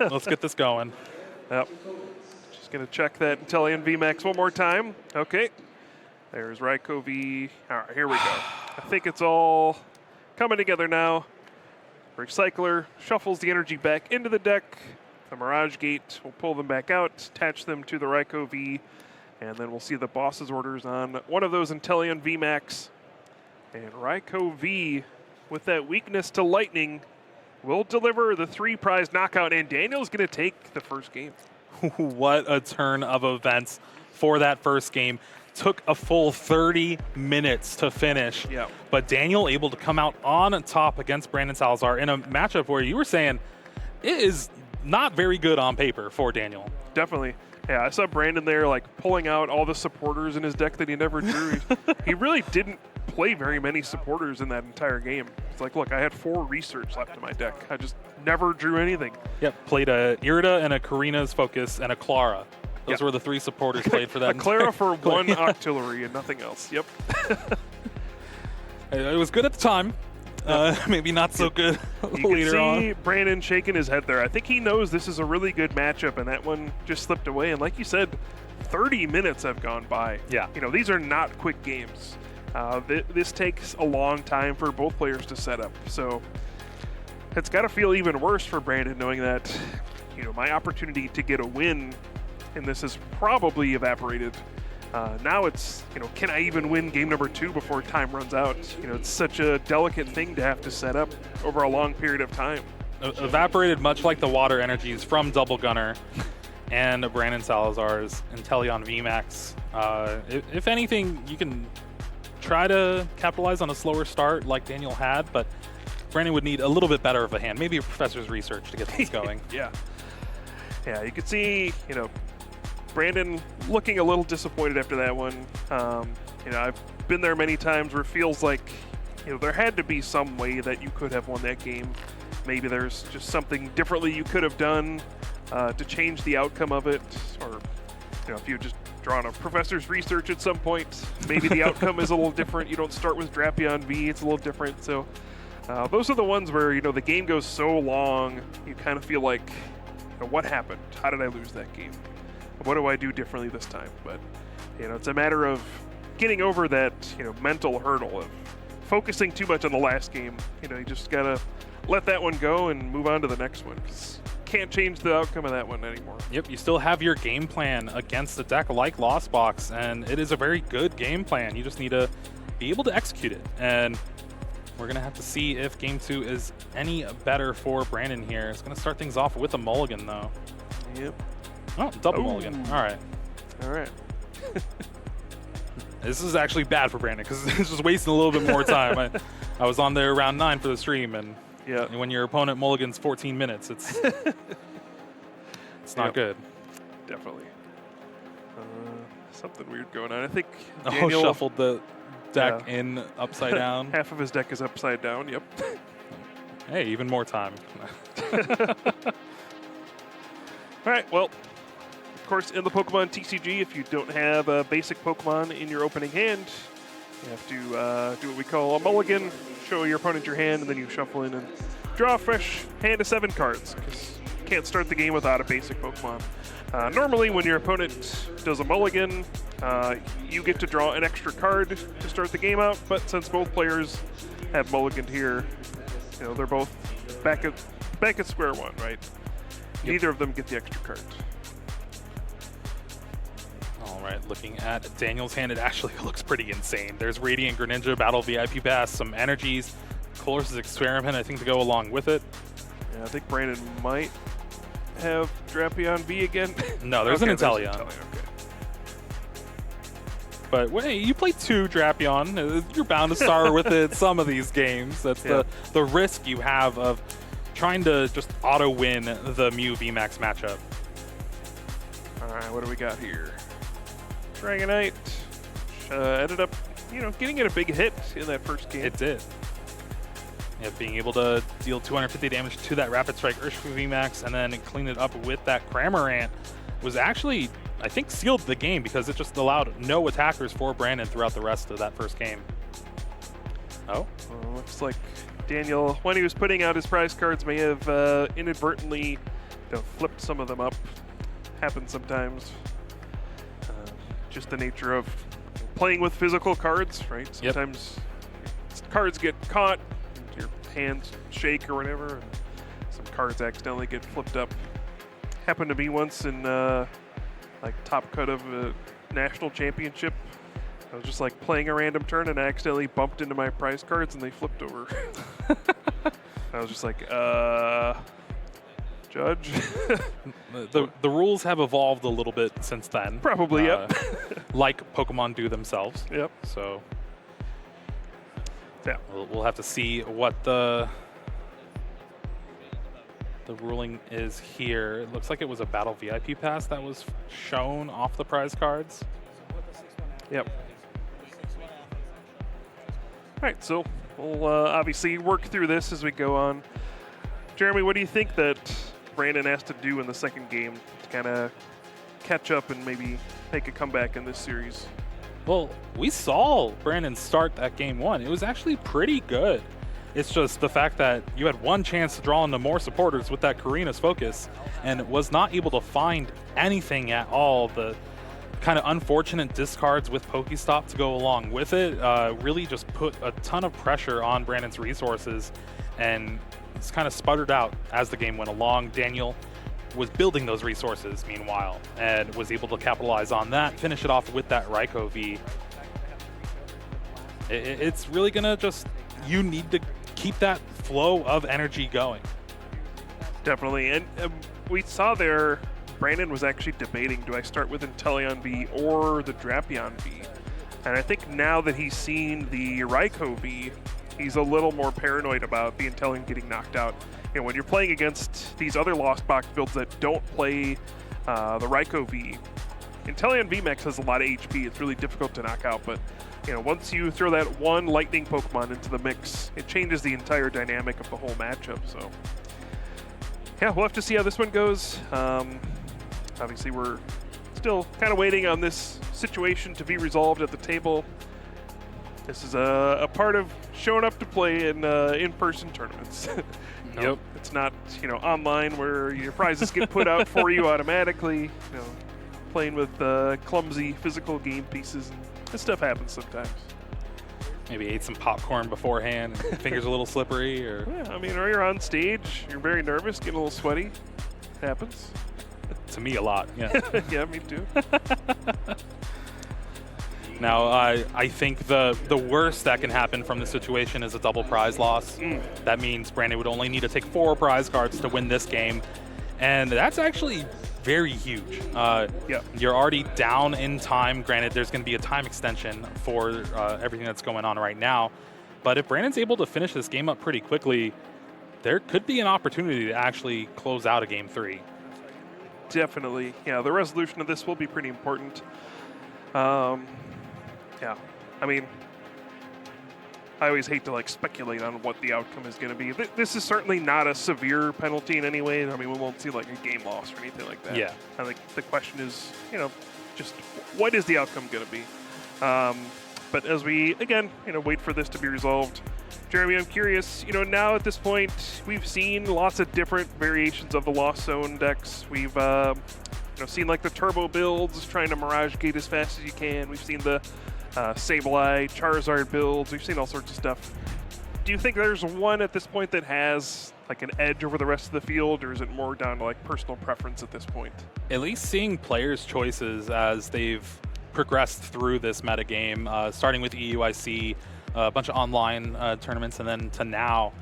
let's get this going. Yep. Just going to check that Inteleon VMAX one more time. Okay. There's Raikou V. All right, here we go. I think it's all coming together now. Recycler shuffles the energy back into the deck. The Mirage Gate will pull them back out, attach them to the Raikou V, and then we'll see the boss's orders on one of those Inteleon VMAX. And Raikou V, with that weakness to lightning, will deliver the 3-prize knockout, and Daniel's going to take the first game. What a turn of events for that first game. Took a full 30 minutes to finish, but Daniel able to come out on top against Brandon Salazar in a matchup where you were saying it is not very good on paper for Daniel. Definitely. Yeah, I saw Brandon there like pulling out all the supporters in his deck that he never drew. He really didn't play very many supporters in that entire game. It's like, look, I had 4 research left in my deck. I just never drew anything. Yep, played a Irida and a Karina's Focus and a Clara. Those were the 3 supporters played for that. A Clara for 1 Octillery and nothing else. Yep. It was good at the time. Maybe not so good later on. You can see Brandon shaking his head there. I think he knows this is a really good matchup, and that one just slipped away. And like you said, 30 minutes have gone by. Yeah. You know, these are not quick games. This takes a long time for both players to set up. So it's got to feel even worse for Brandon knowing that, you know, my opportunity to get a win in this has probably evaporated. Now it's, you know, can I even win game number 2 before time runs out? You know, it's such a delicate thing to have to set up over a long period of time. Evaporated much like the water energies from Double Gunner and Brandon Salazar's Inteleon VMAX. If anything, you can try to capitalize on a slower start like Daniel had, but Brandon would need a little bit better of a hand, maybe a professor's research to get things going. Yeah, you could see, you know, Brandon looking a little disappointed after that one. You know, I've been there many times where it feels like, you know, there had to be some way that you could have won that game. Maybe there's just something differently you could have done to change the outcome of it. Or, you know, if you just drawn a professor's research at some point, maybe the outcome is a little different. You don't start with Drapion V, it's a little different. So those are the ones where, you know, the game goes so long, you kind of feel like, you know, what happened? How did I lose that game? What do I do differently this time? But, you know, it's a matter of getting over that, you know, mental hurdle of focusing too much on the last game. You know, you just got to let that one go and move on to the next one. 'Cause can't change the outcome of that one anymore. Yep, you still have your game plan against a deck like Lost Box, and it is a very good game plan. You just need to be able to execute it. And we're going to have to see if Game 2 is any better for Brandon here. It's going to start things off with a mulligan, though. Yep. Oh, double mulligan. All right. All right. This is actually bad for Brandon because it's just wasting a little bit more time. I was on there around 9 for the stream, and when your opponent mulligans 14 minutes, it's not good. Definitely. Something weird going on. I think Daniel shuffled the deck in upside down. Half of his deck is upside down. Yep. Hey, even more time. All right. Well, of course, in the Pokemon TCG, if you don't have a basic Pokemon in your opening hand, you have to do what we call a mulligan. Show your opponent your hand, and then you shuffle in and draw a fresh hand of 7 cards, because you can't start the game without a basic Pokemon. Normally, when your opponent does a mulligan, you get to draw an extra card to start the game out, but since both players have mulliganed here, you know, they're both back at square one, right? Yep. Neither of them get the extra card. All right, looking at Daniel's hand, it actually looks pretty insane. There's Radiant Greninja, Battle VIP Pass, some energies, Colossus Experiment, I think, to go along with it. Yeah, I think Brandon might have Drapion V again. No, there's an Inteleon. Okay. But wait, you play 2 Drapion. You're bound to start with it some of these games. That's the risk you have of trying to just auto-win the Mew VMAX matchup. All right, what do we got here? Dragonite ended up, you know, getting it a big hit in that first game. It did. Yeah, being able to deal 250 damage to that Rapid Strike Urshifu VMAX and then clean it up with that Cramorant was actually, I think, sealed the game because it just allowed no attackers for Brandon throughout the rest of that first game. Oh? Looks like Daniel, when he was putting out his prize cards, may have inadvertently flipped some of them up. Happens sometimes. Just the nature of playing with physical cards, right? Sometimes cards get caught, your hands shake or whatever, and some cards accidentally get flipped up. Happened to me once in like top cut of a national championship. I was just like playing a random turn and I accidentally bumped into my prize cards and they flipped over. I was just like, Judge? The rules have evolved a little bit since then. Probably, yep. Like Pokemon do themselves. Yep. So yeah, we'll have to see what the ruling is here. It looks like it was a Battle VIP pass that was shown off the prize cards. Yep. All right, so we'll obviously work through this as we go on. Jeremy, what do you think that Brandon has to do in the second game to kind of catch up and maybe make a comeback in this series? Well, we saw Brandon start that game one. It was actually pretty good. It's just the fact that you had one chance to draw into more supporters with that Karina's focus and was not able to find anything at all. The kind of unfortunate discards with Pokestop to go along with it really just put a ton of pressure on Brandon's resources, and it's kind of sputtered out as the game went along. Daniel was building those resources meanwhile and was able to capitalize on that, finish it off with that Raikou V. It's really gonna just, you need to keep that flow of energy going. Definitely, and we saw there Brandon was actually debating, do I start with Inteleon V or the Drapion V? And I think now that he's seen the Raikou V, he's a little more paranoid about the Inteleon getting knocked out. You know, when you're playing against these other Lost Box builds that don't play the Raikou V, Inteleon VMAX has a lot of HP. It's really difficult to knock out, but you know, once you throw that one lightning Pokemon into the mix, it changes the entire dynamic of the whole matchup. So yeah, we'll have to see how this one goes. Obviously, we're still kind of waiting on this situation to be resolved at the table. This is a part of showing up to play in in-person tournaments. Yep. It's not, you know, online where your prizes get put out for you automatically. You know, playing with clumsy physical game pieces. This stuff happens sometimes. Maybe ate some popcorn beforehand, and fingers a little slippery, or Yeah, I mean, or you're on stage, you're very nervous, getting a little sweaty. Happens. to me a lot. Yeah. Yeah, me too. Now, I think the worst that can happen from this situation is a double prize loss. That means Brandon would only need to take 4 prize cards to win this game, and that's actually very huge. You're already down in time. Granted, there's going to be a time extension for everything that's going on right now, but if Brandon's able to finish this game up pretty quickly, there could be an opportunity to actually close out a Game 3. Definitely. Yeah, the resolution of this will be pretty important. Yeah, I mean, I always hate to like speculate on what the outcome is going to be. This is certainly not a severe penalty in any way. I mean, we won't see like a game loss or anything like that. Yeah. I think the question is, you know, just what is the outcome going to be? But as we, again, you know, wait for this to be resolved, Jeremy, I'm curious, you know, now at this point, we've seen lots of different variations of the Lost Zone decks. We've, you know, seen like the turbo builds, trying to Mirage Gate as fast as you can. We've seen the Sableye, Charizard builds. We've seen all sorts of stuff. Do you think there's one at this point that has like an edge over the rest of the field, or is it more down to like personal preference at this point? At least seeing players' choices as they've progressed through this metagame, starting with EUIC, a bunch of online tournaments, and then to now.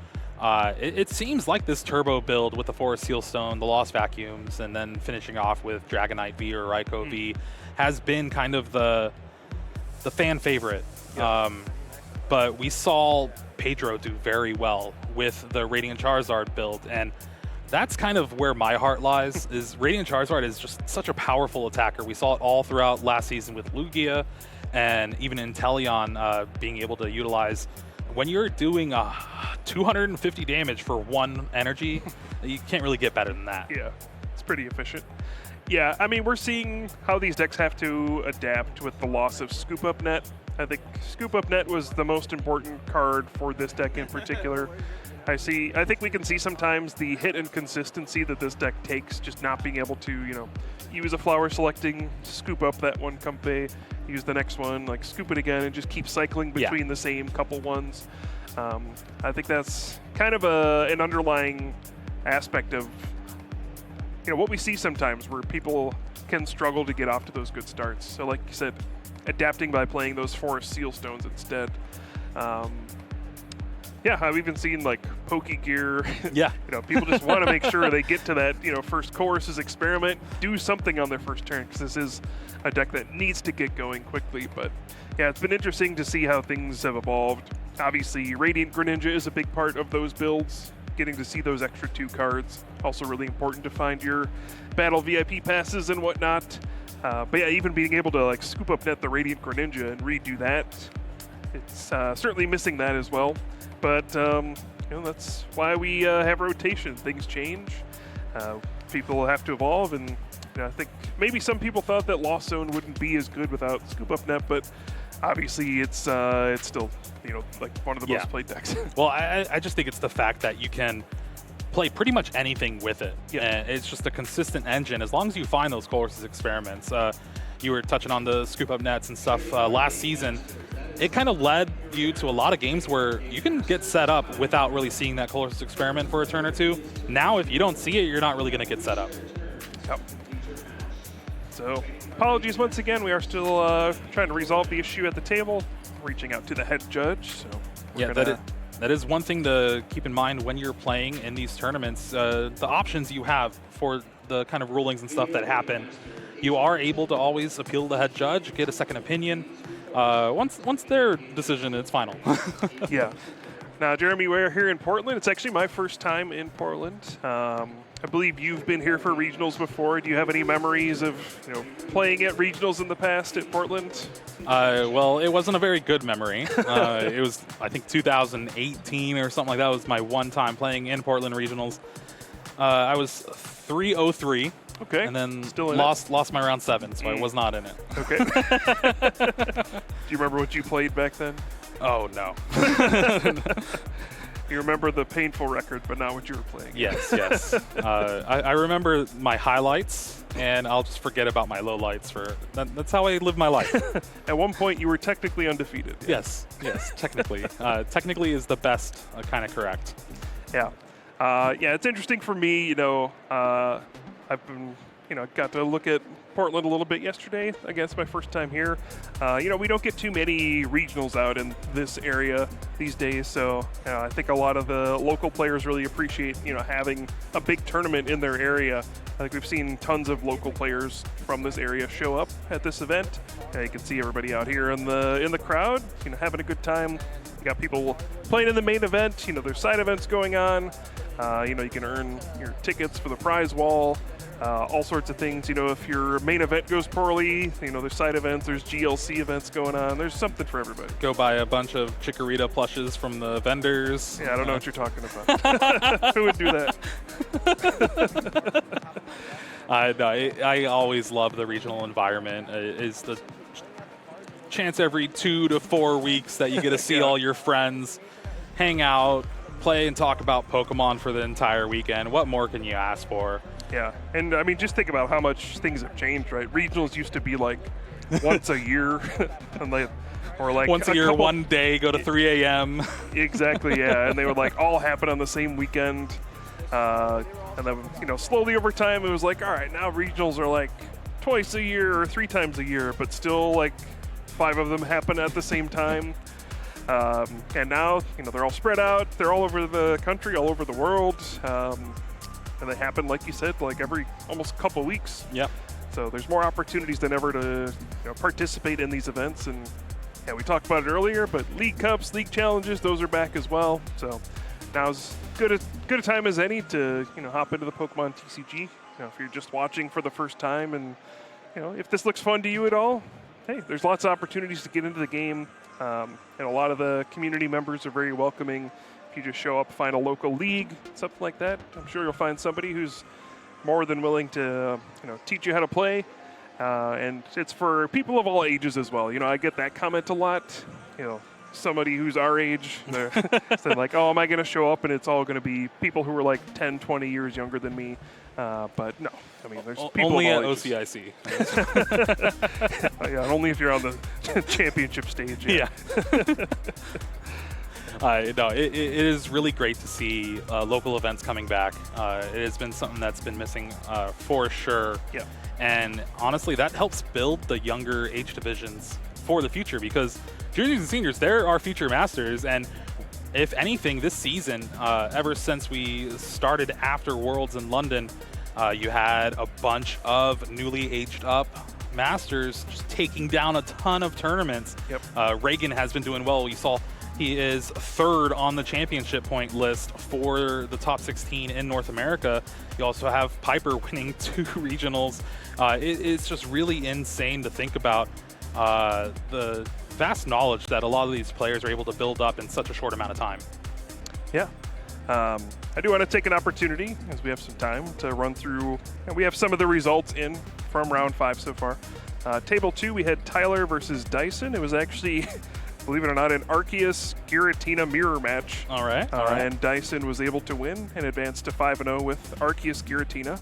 It seems like this turbo build with the Forest Sealstone, the Lost Vacuums, and then finishing off with Dragonite V or Raikou V has been kind of the fan favorite. Yeah. But we saw Pedro do very well with the Radiant Charizard build, and that's kind of where my heart lies. Is Radiant Charizard is just such a powerful attacker. We saw it all throughout last season with Lugia, and even Inteleon being able to utilize. When you're doing 250 damage for 1 energy, you can't really get better than that. Yeah, it's pretty efficient. Yeah, I mean, we're seeing how these decks have to adapt with the loss of Scoop Up Net. I think Scoop Up Net was the most important card for this deck in particular. I think we can see sometimes the hit and consistency that this deck takes, just not being able to, use a flower selecting, scoop up that one Compe, use the next one, like scoop it again, and just keep cycling between the same couple ones. I think that's kind of an underlying aspect of what we see sometimes, where people can struggle to get off to those good starts. So like you said, adapting by playing those Forest Seal Stones instead. Yeah, I've even seen like Poke Gear. Yeah. People just want to make sure they get to that, first Choruses Experiment, do something on their first turn, because this is a deck that needs to get going quickly. But yeah, it's been interesting to see how things have evolved. Obviously, Radiant Greninja is a big part of those builds. Getting to see those extra 2 cards, also really important to find your battle VIP passes and whatnot. But yeah, even being able to like scoop up net the Radiant Greninja and redo that, it's certainly missing that as well. But that's why we have rotation. Things change. People have to evolve, and I think maybe some people thought that Lost Zone wouldn't be as good without Scoop Up Net, but obviously it's still like one of the most played decks. Well, I just think it's the fact that you can play pretty much anything with it. Yeah. And it's just a consistent engine as long as you find those Choruses Experiments. You were touching on the Scoop Up Nets and stuff last season. It kind of led you to a lot of games where you can get set up without really seeing that Choruses Experiment for a turn or two. Now, if you don't see it, you're not really going to get set up. Yep. So, apologies once again. We are still trying to resolve the issue at the table, reaching out to the head judge. So yeah, that is one thing to keep in mind when you're playing in these tournaments. The options you have for the kind of rulings and stuff that happen, you are able to always appeal to the head judge, get a second opinion. Once their decision is final. Yeah. Now, Jeremy, we're here in Portland. It's actually my first time in Portland. I believe you've been here for regionals before. Do you have any memories of playing at regionals in the past at Portland? Well, it wasn't a very good memory. It was, I think, 2018 or something like that. Was my one time playing in Portland regionals. I was 3-0-3. Okay. And then Still in lost my round 7, so I was not in it. Okay. Do you remember what you played back then? Oh, no. You remember the painful record, but not what you were playing. Yes. I remember my highlights, and I'll just forget about my lowlights. That's how I live my life. At one point, you were technically undefeated. Yes, technically. Technically is the best kind of correct. Yeah. It's interesting for me, I've been, got to look at Portland a little bit yesterday. I guess my first time here. We don't get too many regionals out in this area these days, so I think a lot of the local players really appreciate, having a big tournament in their area. I think we've seen tons of local players from this area show up at this event. You can see everybody out here in the crowd, having a good time. You got people playing in the main event. There's side events going on. You can earn your tickets for the prize wall. All sorts of things. If your main event goes poorly, there's side events, there's GLC events going on. There's something for everybody. Go buy a bunch of Chikorita plushes from the vendors. Yeah, I don't know what you're talking about. Who would do that? I always love the regional environment. It's the chance every 2 to 4 weeks that you get to see all your friends, hang out, play and talk about Pokemon for the entire weekend. What more can you ask for? Yeah, and I mean, just think about how much things have changed, right? Regionals used to be like once a year, or like once a year, one day, go to 3 a.m. Exactly, yeah, and they would like all happen on the same weekend. And then, slowly over time, it was like, all right, now regionals are like twice a year or 3 times a year, but still like 5 of them happen at the same time. And now, they're all spread out. They're all over the country, all over the world. And they happen, like you said, like every almost couple weeks. Yep. So there's more opportunities than ever to participate in these events. And yeah, we talked about it earlier, but League Cups, League Challenges, those are back as well. So now's good a time as any to hop into the Pokemon TCG. If you're just watching for the first time, and if this looks fun to you at all, hey, there's lots of opportunities to get into the game. And a lot of the community members are very welcoming. If you just show up, find a local league, something like that, I'm sure you'll find somebody who's more than willing to teach you how to play. And it's for people of all ages as well. I get that comment a lot. Somebody who's our age, they're saying like, oh, am I going to show up? And it's all going to be people who are like 10, 20 years younger than me. But no, there's people only of at all ages. OCIC. Yeah, only if you're on the championship stage. Yeah. No, it is really great to see local events coming back. It has been something that's been missing for sure. Yeah. And honestly, that helps build the younger age divisions for the future, because juniors and seniors, they're our future masters. And if anything, this season, ever since we started after Worlds in London, you had a bunch of newly aged up masters just taking down a ton of tournaments. Yep. Reagan has been doing well. You saw he is third on the championship point list for the top 16 in North America. You also have Piper winning 2 regionals. It's just really insane to think about the vast knowledge that a lot of these players are able to build up in such a short amount of time. Yeah. I do want to take an opportunity, as we have some time, to run through, and we have some of the results in from round 5 so far. Table 2, we had Tyler versus Dyson. It was actually, believe it or not, an Arceus-Giratina mirror match. All right. And Dyson was able to win and advance to 5-0 with Arceus-Giratina.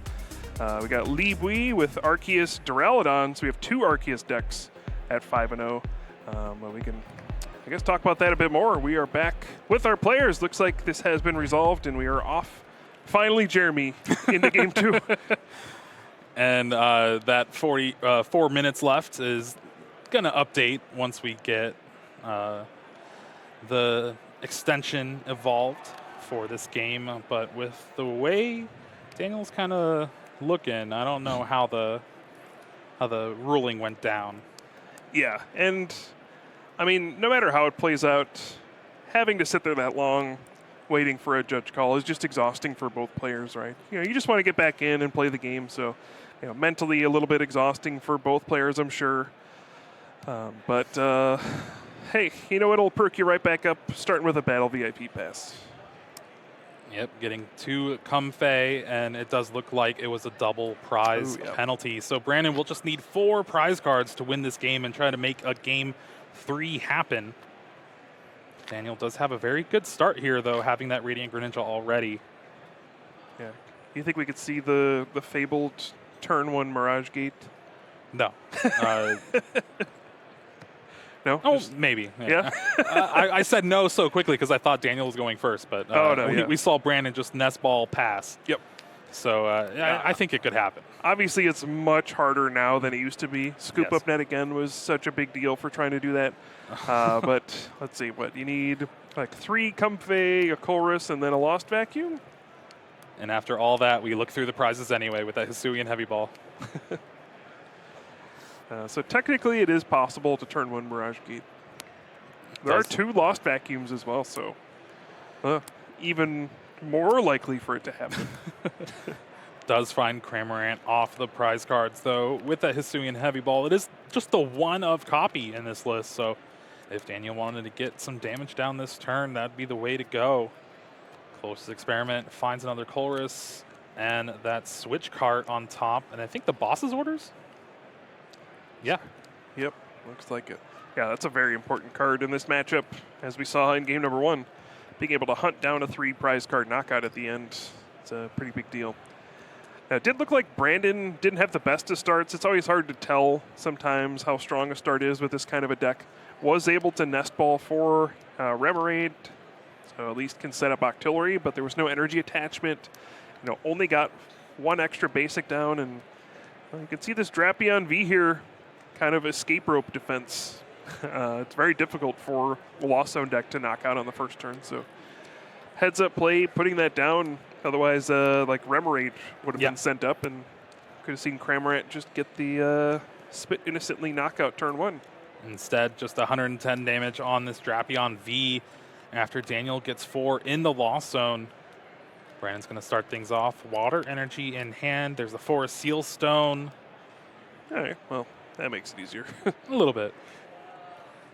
We got Li Bui with Arceus Duraludon, so we have 2 Arceus decks at 5-0. But we can, I guess, talk about that a bit more. We are back with our players. Looks like this has been resolved, and we are off. Finally, Jeremy, into game 2. And that 4 minutes left is going to update once we get the extension evolved for this game. But with the way Daniel's kind of looking, I don't know how the ruling went down. Yeah, and no matter how it plays out, having to sit there that long waiting for a judge call is just exhausting for both players, right? You just want to get back in and play the game, so mentally a little bit exhausting for both players, I'm sure. But hey, it'll perk you right back up, starting with a Battle VIP pass. Yep, getting 2 Comfey, and it does look like it was a double prize penalty. So Brandon will just need 4 prize cards to win this game and try to make a game 3 happen. Daniel does have a very good start here, though, having that Radiant Greninja already. Yeah. You think we could see the fabled turn 1 Mirage Gate? No. No? Oh, maybe. Yeah? I said no so quickly because I thought Daniel was going first, but we saw Brandon just nest ball pass. Yep. So I think it could happen. Obviously, it's much harder now than it used to be. Scoop up net again was such a big deal for trying to do that. But let's see, what you need, like 3 Comfey, a Chorus, and then a Lost Vacuum? And after all that, we look through the prizes anyway with that Hisuian Heavy Ball. So technically, it is possible to turn 1 Mirage Gate. There are 2 Lost Vacuums as well, so even more likely for it to happen. Does find Cramorant off the prize cards, though. With that Hisuian Heavy Ball, it is just the 1 of copy in this list, so if Daniel wanted to get some damage down this turn, that'd be the way to go. Closest Experiment finds another Chorus, and that Switch Cart on top, and I think the boss's orders? Yeah. Yep, looks like it. Yeah, that's a very important card in this matchup, as we saw in game number 1. Being able to hunt down a 3 prize card knockout at the end, it's a pretty big deal. It did look like Brandon didn't have the best of starts. It's always hard to tell sometimes how strong a start is with this kind of a deck. Was able to nest ball for Remoraid, so at least can set up Octillery, but there was no energy attachment. Only got 1 extra basic down, and you can see this Drapion V here, kind of escape rope defense. It's very difficult for the Lost Zone deck to knock out on the first turn, so heads up play, putting that down. Otherwise, like Remoraid would have been sent up, and could have seen Cramorant just get the Spit Innocently knockout turn 1. Instead, just 110 damage on this Drapion V after Daniel gets 4 in the Lost Zone. Brandon's going to start things off. Water Energy in hand. There's a Forest Seal Stone. All right, well, that makes it easier. A little bit.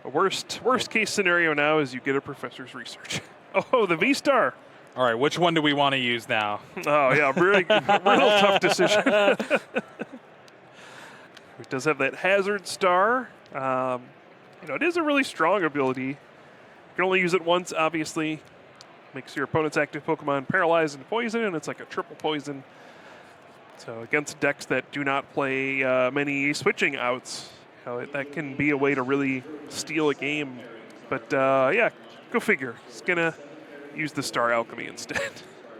The worst case scenario now is you get a Professor's Research. Oh, the V-Star. All right, which one do we want to use now? Oh, yeah, real tough decision. He does have that Hazard Star. It is a really strong ability. You can only use it once, obviously. Makes your opponent's active Pokemon paralyzed and poison, and it's like a triple poison. So against decks that do not play many switching outs, that can be a way to really steal a game. But go figure. He's going to use the Star Alchemy instead.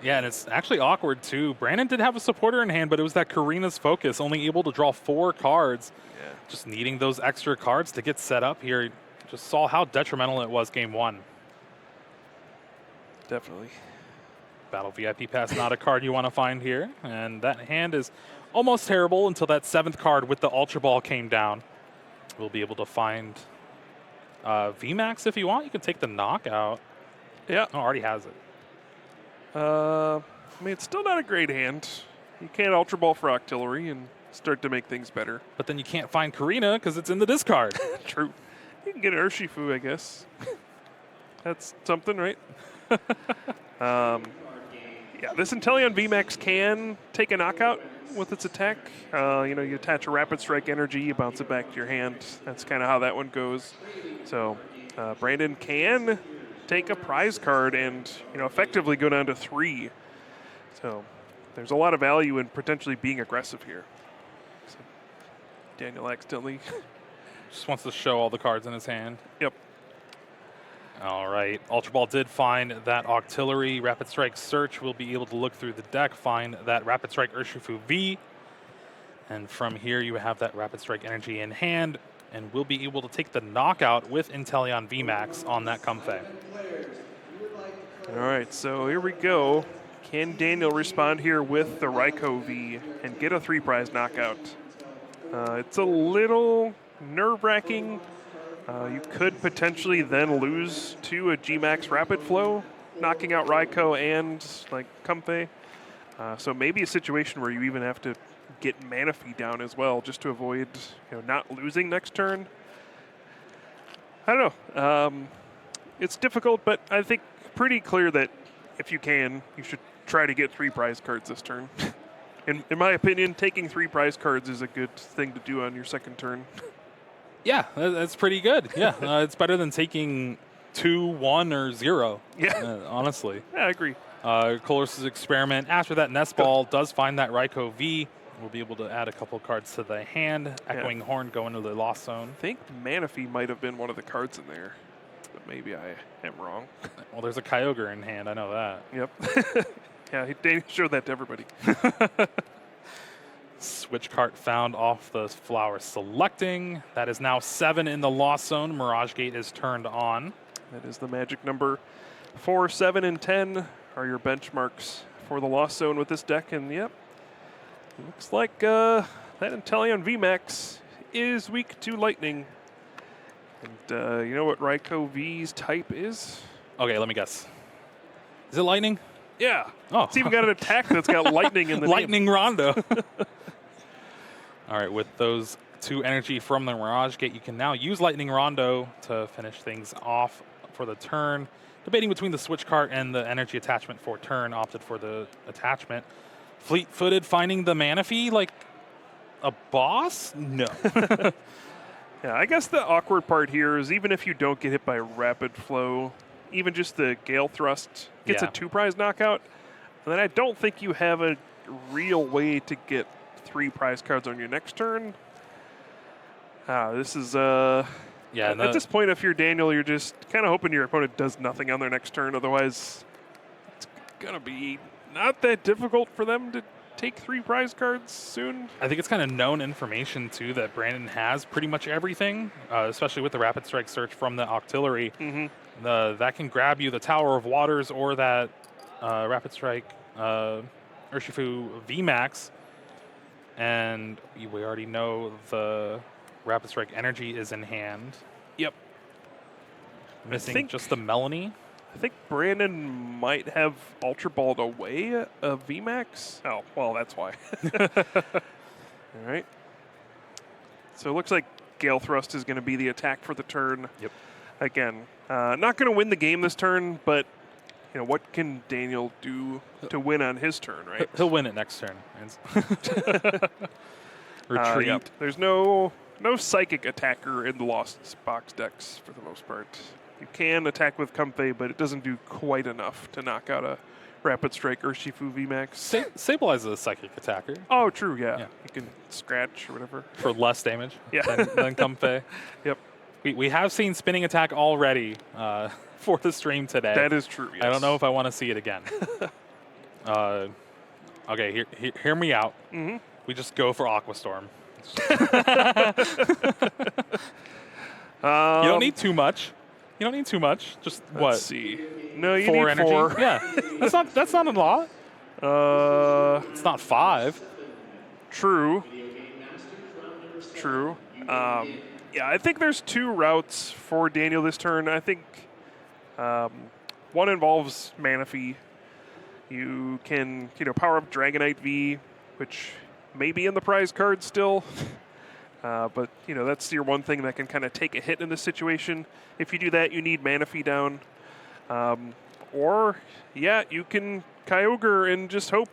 Yeah, and it's actually awkward, too. Brandon did have a supporter in hand, but it was that Karina's Focus, only able to draw 4 cards. Yeah. Just needing those extra cards to get set up here. Just saw how detrimental it was game 1. Definitely. Battle VIP Pass, not a card you want to find here. And that hand is almost terrible until that 7th card with the Ultra Ball came down. We'll be able to find VMAX if you want. You can take the knockout. Yeah. Oh, already has it. It's still not a great hand. You can't Ultra Ball for Octillery and start to make things better. But then you can't find Karina because it's in the discard. True. You can get Urshifu, I guess. That's something, right? This Inteleon VMAX can take a knockout with its attack. You attach a Rapid Strike energy, you bounce it back to your hand. That's kind of how that one goes. So Brandon can take a prize card and effectively go down to 3. So there's a lot of value in potentially being aggressive here. So Daniel accidentally just wants to show all the cards in his hand. Yep. All right. Ultra Ball did find that Octillery. Rapid Strike Search will be able to look through the deck, find that Rapid Strike Urshifu V. And from here, you have that Rapid Strike Energy in hand, and we'll be able to take the knockout with Inteleon VMAX on that Comfey. All right, so here we go. Can Daniel respond here with the Raikou V and get a 3-prize knockout? It's a little nerve-wracking. You could potentially then lose to a G-Max Rapid Flow, knocking out Raikou and Comfey. So maybe a situation where you even have to get Manaphy down as well, just to avoid not losing next turn. I don't know. It's difficult, but I think pretty clear that if you can, you should try to get 3 prize cards this turn. In my opinion, taking 3 prize cards is a good thing to do on your second turn. Yeah, that's pretty good. Yeah, it's better than taking 2, 1, or 0. Yeah. Honestly. Yeah, I agree. Colossus Experiment, after that Nest Ball, does find that Raikou V. We'll be able to add a couple cards to the hand. Echoing Horn going to the Lost Zone. I think Manaphy might have been one of the cards in there, but maybe I am wrong. Well, there's a Kyogre in hand. I know that. Yep. Yeah, Danny showed that to everybody. Switch cart found off the flower selecting. That is now 7 in the Lost Zone. Mirage Gate is turned on. That is the magic number. 4, 7, and 10 are your benchmarks for the Lost Zone with this deck. And yep, looks like that Inteleon VMAX is weak to Lightning. And you know what Raikou V's type is? Okay, let me guess. Is it Lightning? Yeah. Oh. It's even got an attack that's got Lightning in the Lightning name. Rondo. All right, with those 2 energy from the Mirage Gate, you can now use Lightning Rondo to finish things off for the turn. Debating between the Switch Cart and the energy attachment for turn, opted for the attachment. Fleet-footed, finding the Manaphy like a boss? No. Yeah, I guess the awkward part here is even if you don't get hit by Rapid Flow, even just the Gale Thrust gets a 2-prize knockout, and then I don't think you have a real way to get 3 prize cards on your next turn. This is at this point, if you're Daniel, you're just kind of hoping your opponent does nothing on their next turn. Otherwise, it's gonna be not that difficult for them to take 3 prize cards soon. I think it's kind of known information too that Brandon has pretty much everything, especially with the Rapid Strike Search from the Octillery. Mm-hmm. That can grab you the Tower of Waters or that Rapid Strike Urshifu VMAX. And we already know the Rapid Strike Energy is in hand. Yep. Missing just the Melanie. I think Brandon might have Ultra Balled away a VMAX. Oh, well, that's why. All right. So it looks like Gale Thrust is going to be the attack for the turn. Yep. Again, not going to win the game this turn, but what can Daniel do to win on his turn, right? He'll win it next turn. Retreat. Yeah. There's no psychic attacker in the Lost Box decks for the most part. You can attack with Comfey, but it doesn't do quite enough to knock out a Rapid Strike Urshifu VMAX. Sableye is a psychic attacker. Oh, true, yeah. Yeah. You can scratch or whatever. For less damage Yeah. than Comfey. Yep. We have seen Spinning Attack already for the stream today. That is true, yes. I don't know if I want to see it again. Okay, hear me out. Mm-hmm. We just go for Aqua Storm. You don't need too much. Just Let's what? see. No, you 4 need energy. 4. Yeah, that's not a lot. It's not 5. True. Yeah, I think there's 2 routes for Daniel this turn. I think one involves Manaphy. You can, power up Dragonite V, which may be in the prize card still. But, that's your one thing that can kind of take a hit in this situation. If you do that, you need Manaphy down. Or, yeah, you can Kyogre and just hope.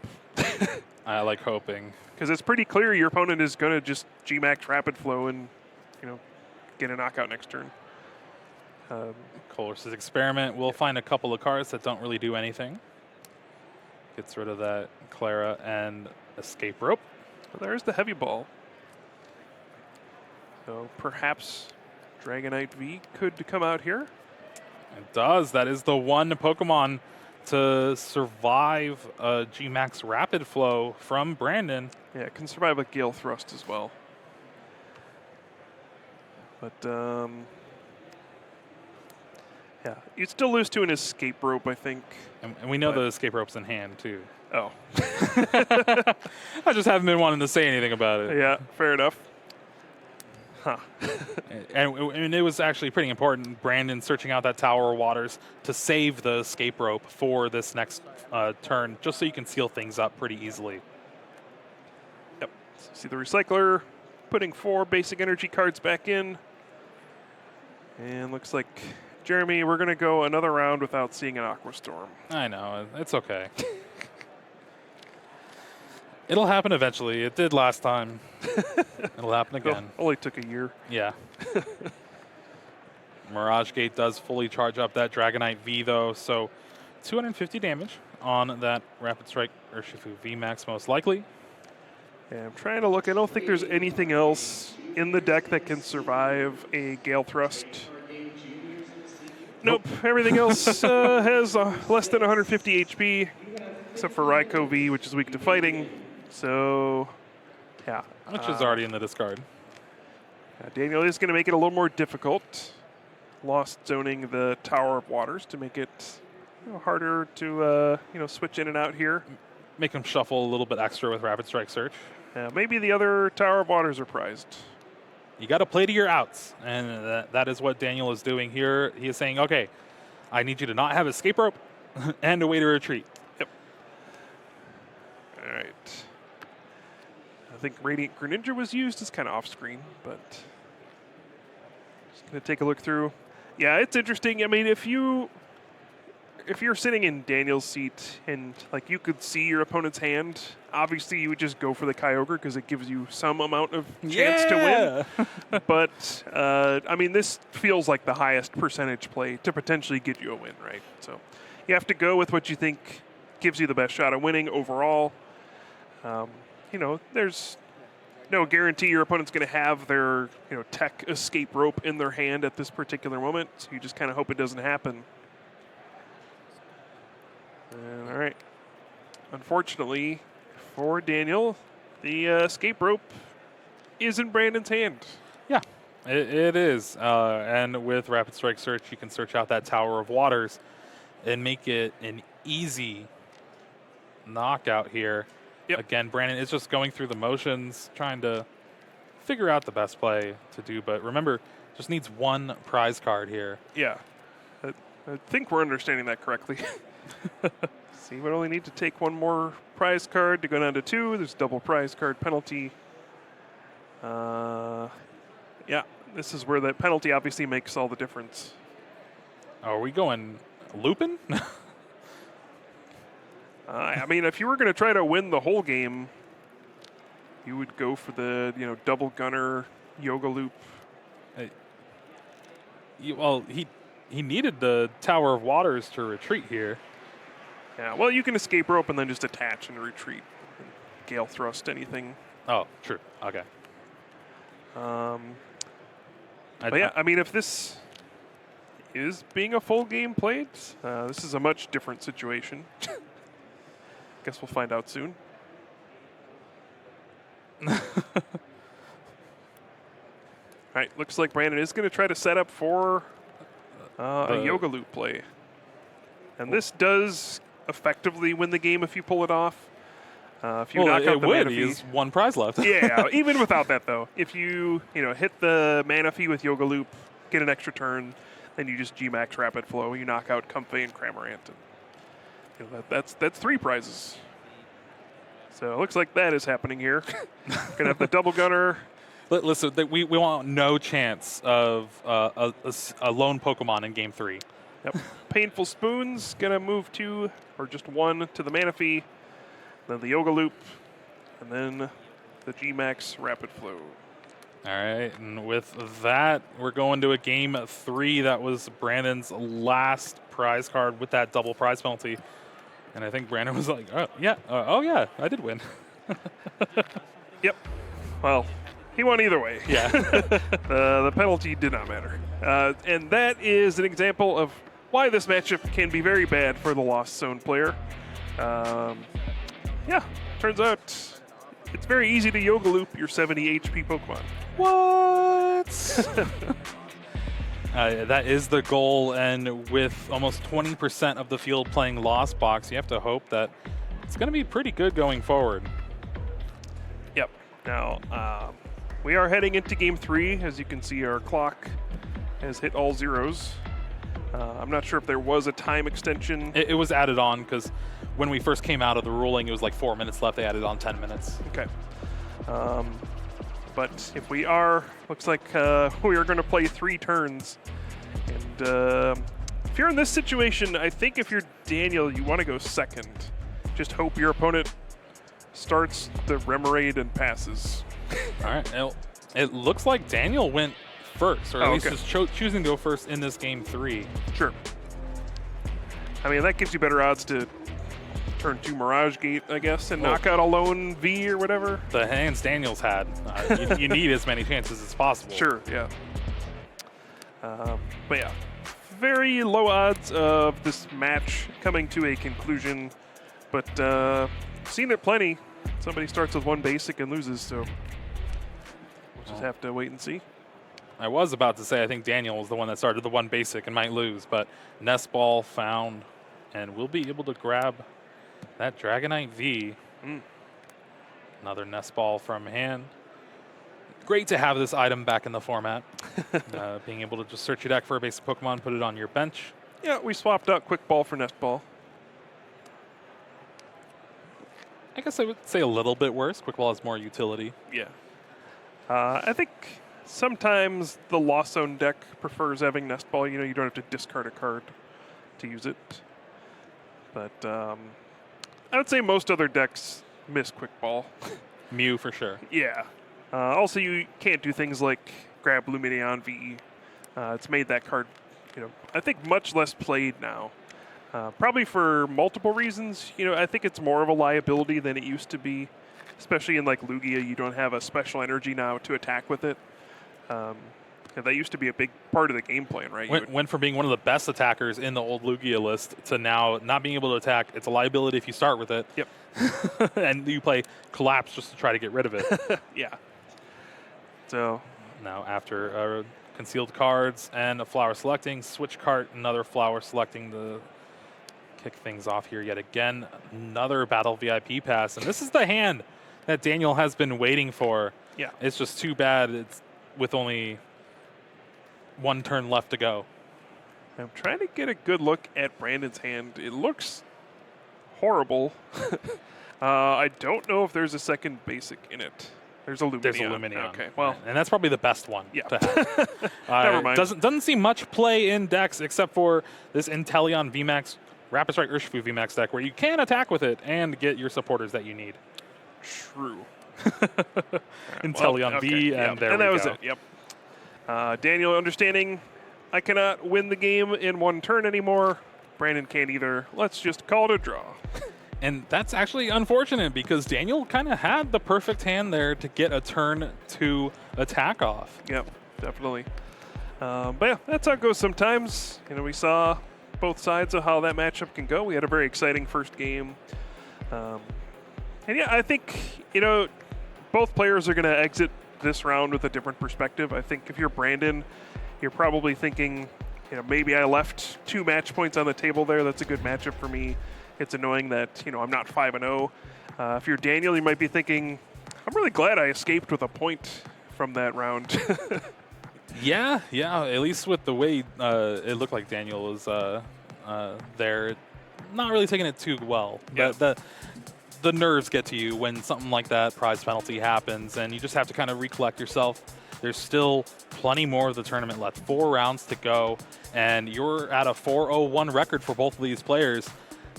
I like hoping. Because it's pretty clear your opponent is going to just G-Max Rapid Flow and, get a knockout next turn. Colress's Experiment. We'll find a couple of cards that don't really do anything. Gets rid of that Clara and Escape Rope. Well, there's the Heavy Ball. So perhaps Dragonite V could come out here. It does. That is the one Pokemon to survive a G-Max Rapid Flow from Brandon. Yeah, it can survive a Gale Thrust as well. But, yeah, you'd still lose to an Escape Rope, I think. And we know the Escape Rope's in hand, too. Oh. I just haven't been wanting to say anything about it. Yeah, fair enough. Huh. And it was actually pretty important, Brandon searching out that Tower of Waters to save the Escape Rope for this next turn, just so you can seal things up pretty easily. Yep. See the Recycler putting 4 basic energy cards back in. And looks like, Jeremy, we're going to go another round without seeing an Aqua Storm. I know. It's okay. It'll happen eventually. It did last time. It'll happen again. Only took a year. Yeah. Mirage Gate does fully charge up that Dragonite V, though, so 250 damage on that Rapid Strike Urshifu VMAX, most likely. Yeah, I'm trying to look. I don't think there's anything else in the deck that can survive a Gale Thrust. Nope. Everything else has less than 150 HP, except for Raikou V, which is weak to fighting. So, yeah. Which is already in the discard. Daniel is going to make it a little more difficult. Lost zoning the Tower of Waters to make it harder to switch in and out here. Make him shuffle a little bit extra with Rapid Strike Search. Maybe the other Tower of Waters are prized. You got to play to your outs, and that is what Daniel is doing here. He is saying, okay, I need you to not have Escape Rope and a way to retreat. Yep. All right. I think Radiant Greninja was used. It's kind of off screen, but just going to take a look through. Yeah, it's interesting. I mean, if you're sitting in Daniel's seat and like you could see your opponent's hand, obviously you would just go for the Kyogre because it gives you some amount of chance to win. But I mean, this feels like the highest percentage play to potentially get you a win, right? So you have to go with what you think gives you the best shot at winning overall. There's no guarantee your opponent's going to have their tech Escape Rope in their hand at this particular moment. So you just kind of hope it doesn't happen. All right. Unfortunately for Daniel, the Escape Rope is in Brandon's hand. Yeah, it is. And with Rapid Strike Search, you can search out that Tower of Waters and make it an easy knockout here. Yep. Again, Brandon is just going through the motions, trying to figure out the best play to do. But remember, just needs one prize card here. Yeah. I think we're understanding that correctly. See, we only need to take one more prize card to go down to 2. There's double prize card penalty. Yeah, this is where that penalty obviously makes all the difference. Are we going Lupin? I mean, if you were going to try to win the whole game, You would go for the double gunner yoga loop. Well, he needed the Tower of Waters to retreat here. Yeah, well, you can escape rope and then just attach and retreat. And gale thrust anything. Oh, true. Okay. But yeah, I mean, if this is being a full game played, this is a much different situation. Guess we'll find out soon. All right, looks like Brandon is going to try to set up for a yoga loop play. And this does effectively win the game if you pull it off. If you knock out the mana fee. He's one prize left. Yeah, even without that though. If you hit the mana fee with yoga loop, get an extra turn, then you just G-Max rapid flow. You knock out Comfey and Cramorant. And, that's 3 prizes. So it looks like that is happening here. Gonna have the double gunner. Listen, we want no chance of a lone Pokemon in Game 3. Yep. Painful Spoon's gonna move 2 or just 1 to the mana fee. Then the yoga loop, and then the G-Max rapid flow. All right, and with that, we're going to a Game 3. That was Brandon's last prize card with that double prize penalty. And I think Brandon was like, oh, yeah, I did win. Yep. Well, he won either way. Yeah. The penalty did not matter. And that is an example of why this matchup can be very bad for the Lost Zone player. Yeah, turns out it's very easy to yoga loop your 70 HP Pokemon. What? That is the goal, and with almost 20% of the field playing Lost Box, you have to hope that it's going to be pretty good going forward. Yep. Now, we are heading into Game 3. As you can see, our clock has hit all zeros. I'm not sure if there was a time extension. It was added on because when we first came out of the ruling, it was like 4 minutes left. They added on 10 minutes. Okay. But if we are, looks like we are going to play 3 turns. And if you're in this situation, I think if you're Daniel, you want to go second. Just hope your opponent starts the Remoraid and passes. All right. It looks like Daniel went first, or at least is choosing to go first in this Game 3. Sure. I mean, that gives you better odds to turn 2 Mirage Gate, I guess, and knock out a lone V or whatever. The hands Daniel's had. You need as many chances as possible. Sure, yeah. But yeah, very low odds of this match coming to a conclusion, but seen it plenty. Somebody starts with 1 basic and loses, so we'll just have to wait and see. I was about to say I think Daniel was the one that started the 1 basic and might lose, but Nest Ball found, and we'll be able to grab that Dragonite V. Another Nest Ball from hand. Great to have this item back in the format. Being able to just search your deck for a basic Pokemon, put it on your bench. Yeah, we swapped out Quick Ball for Nest Ball. I guess I would say a little bit worse. Quick Ball has more utility. Yeah. I think sometimes the Lost Zone deck prefers having Nest Ball. You don't have to discard a card to use it. But I would say most other decks miss Quick Ball. Mew for sure. Yeah. Also, you can't do things like grab Lumineon V. It's made that card, I think much less played now. Probably for multiple reasons. I think it's more of a liability than it used to be. Especially in like Lugia, you don't have a special energy now to attack with it. And that used to be a big part of the game plan, right? Went from being one of the best attackers in the old Lugia list to now not being able to attack. It's a liability if you start with it. Yep. And you play Collapse just to try to get rid of it. Yeah. So now after concealed cards and a flower selecting, switch cart, another flower selecting to kick things off here yet again. Another Battle VIP pass. And this is the hand that Daniel has been waiting for. Yeah. It's just too bad it's with only 1 turn left to go. I'm trying to get a good look at Brandon's hand. It looks horrible. I don't know if there's a second basic in it. There's a Lumineon. There's a Lumineon. Okay, well. And that's probably the best one to have. Never mind. Doesn't see much play in decks except for this Inteleon VMAX, Rapid Strike Urshifu VMAX deck where you can attack with it and get your supporters that you need. True. Inteleon B, and there we go. And that was it, yep. Daniel understanding I cannot win the game in one turn anymore. Brandon can't either. Let's just call it a draw. And that's actually unfortunate because Daniel kind of had the perfect hand there to get a turn to attack off. Yep, definitely. But yeah, that's how it goes sometimes. We saw both sides of how that matchup can go. We had a very exciting first game. And yeah, I think, both players are going to exit this round with a different perspective. I think if you're Brandon, you're probably thinking, maybe I left 2 match points on the table there. That's a good matchup for me. It's annoying that, I'm not 5-0. If you're Daniel, you might be thinking, I'm really glad I escaped with a point from that round. Yeah, at least with the way it looked like Daniel was there, not really taking it too well. Yeah. The nerves get to you when something like that prize penalty happens, and you just have to kind of recollect yourself. There's still plenty more of the tournament left. 4 rounds to go, and you're at a 4-0-1 record for both of these players.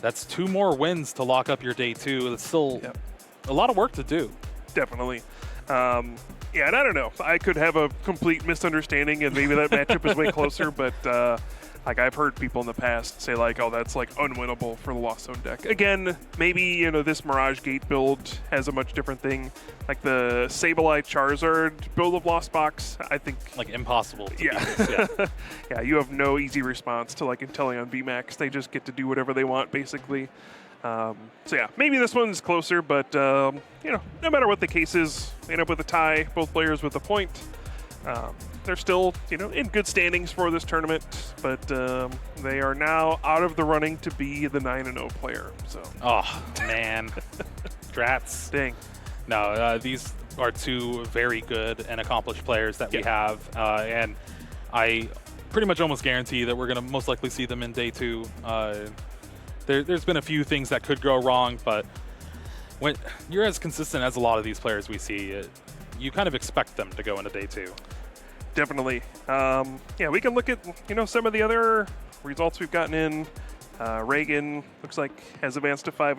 That's 2 more wins to lock up your day 2. It's still a lot of work to do. Definitely. Yeah, and I don't know. I could have a complete misunderstanding, and maybe that matchup is way closer, but I've heard people in the past say, oh, that's unwinnable for the Lost Zone deck. Again, maybe, this Mirage Gate build has a much different thing. Like the Sableye Charizard build of Lost Box, I think... impossible to beat this, yeah. Yeah, you have no easy response to, Inteleon VMAX. They just get to do whatever they want, basically. So yeah, maybe this one's closer, but, no matter what the case is, end up with a tie, both players with a point. They're still, in good standings for this tournament, but they are now out of the running to be the 9-0 player. So. Oh, man. Drats. Dang. No, these are 2 very good and accomplished players that we have, and I pretty much almost guarantee that we're going to most likely see them in day 2. There's been a few things that could go wrong, but when you're as consistent as a lot of these players we see, you kind of expect them to go into day 2. Definitely. Yeah, we can look at some of the other results we've gotten in. Reagan looks like has advanced to 5-0.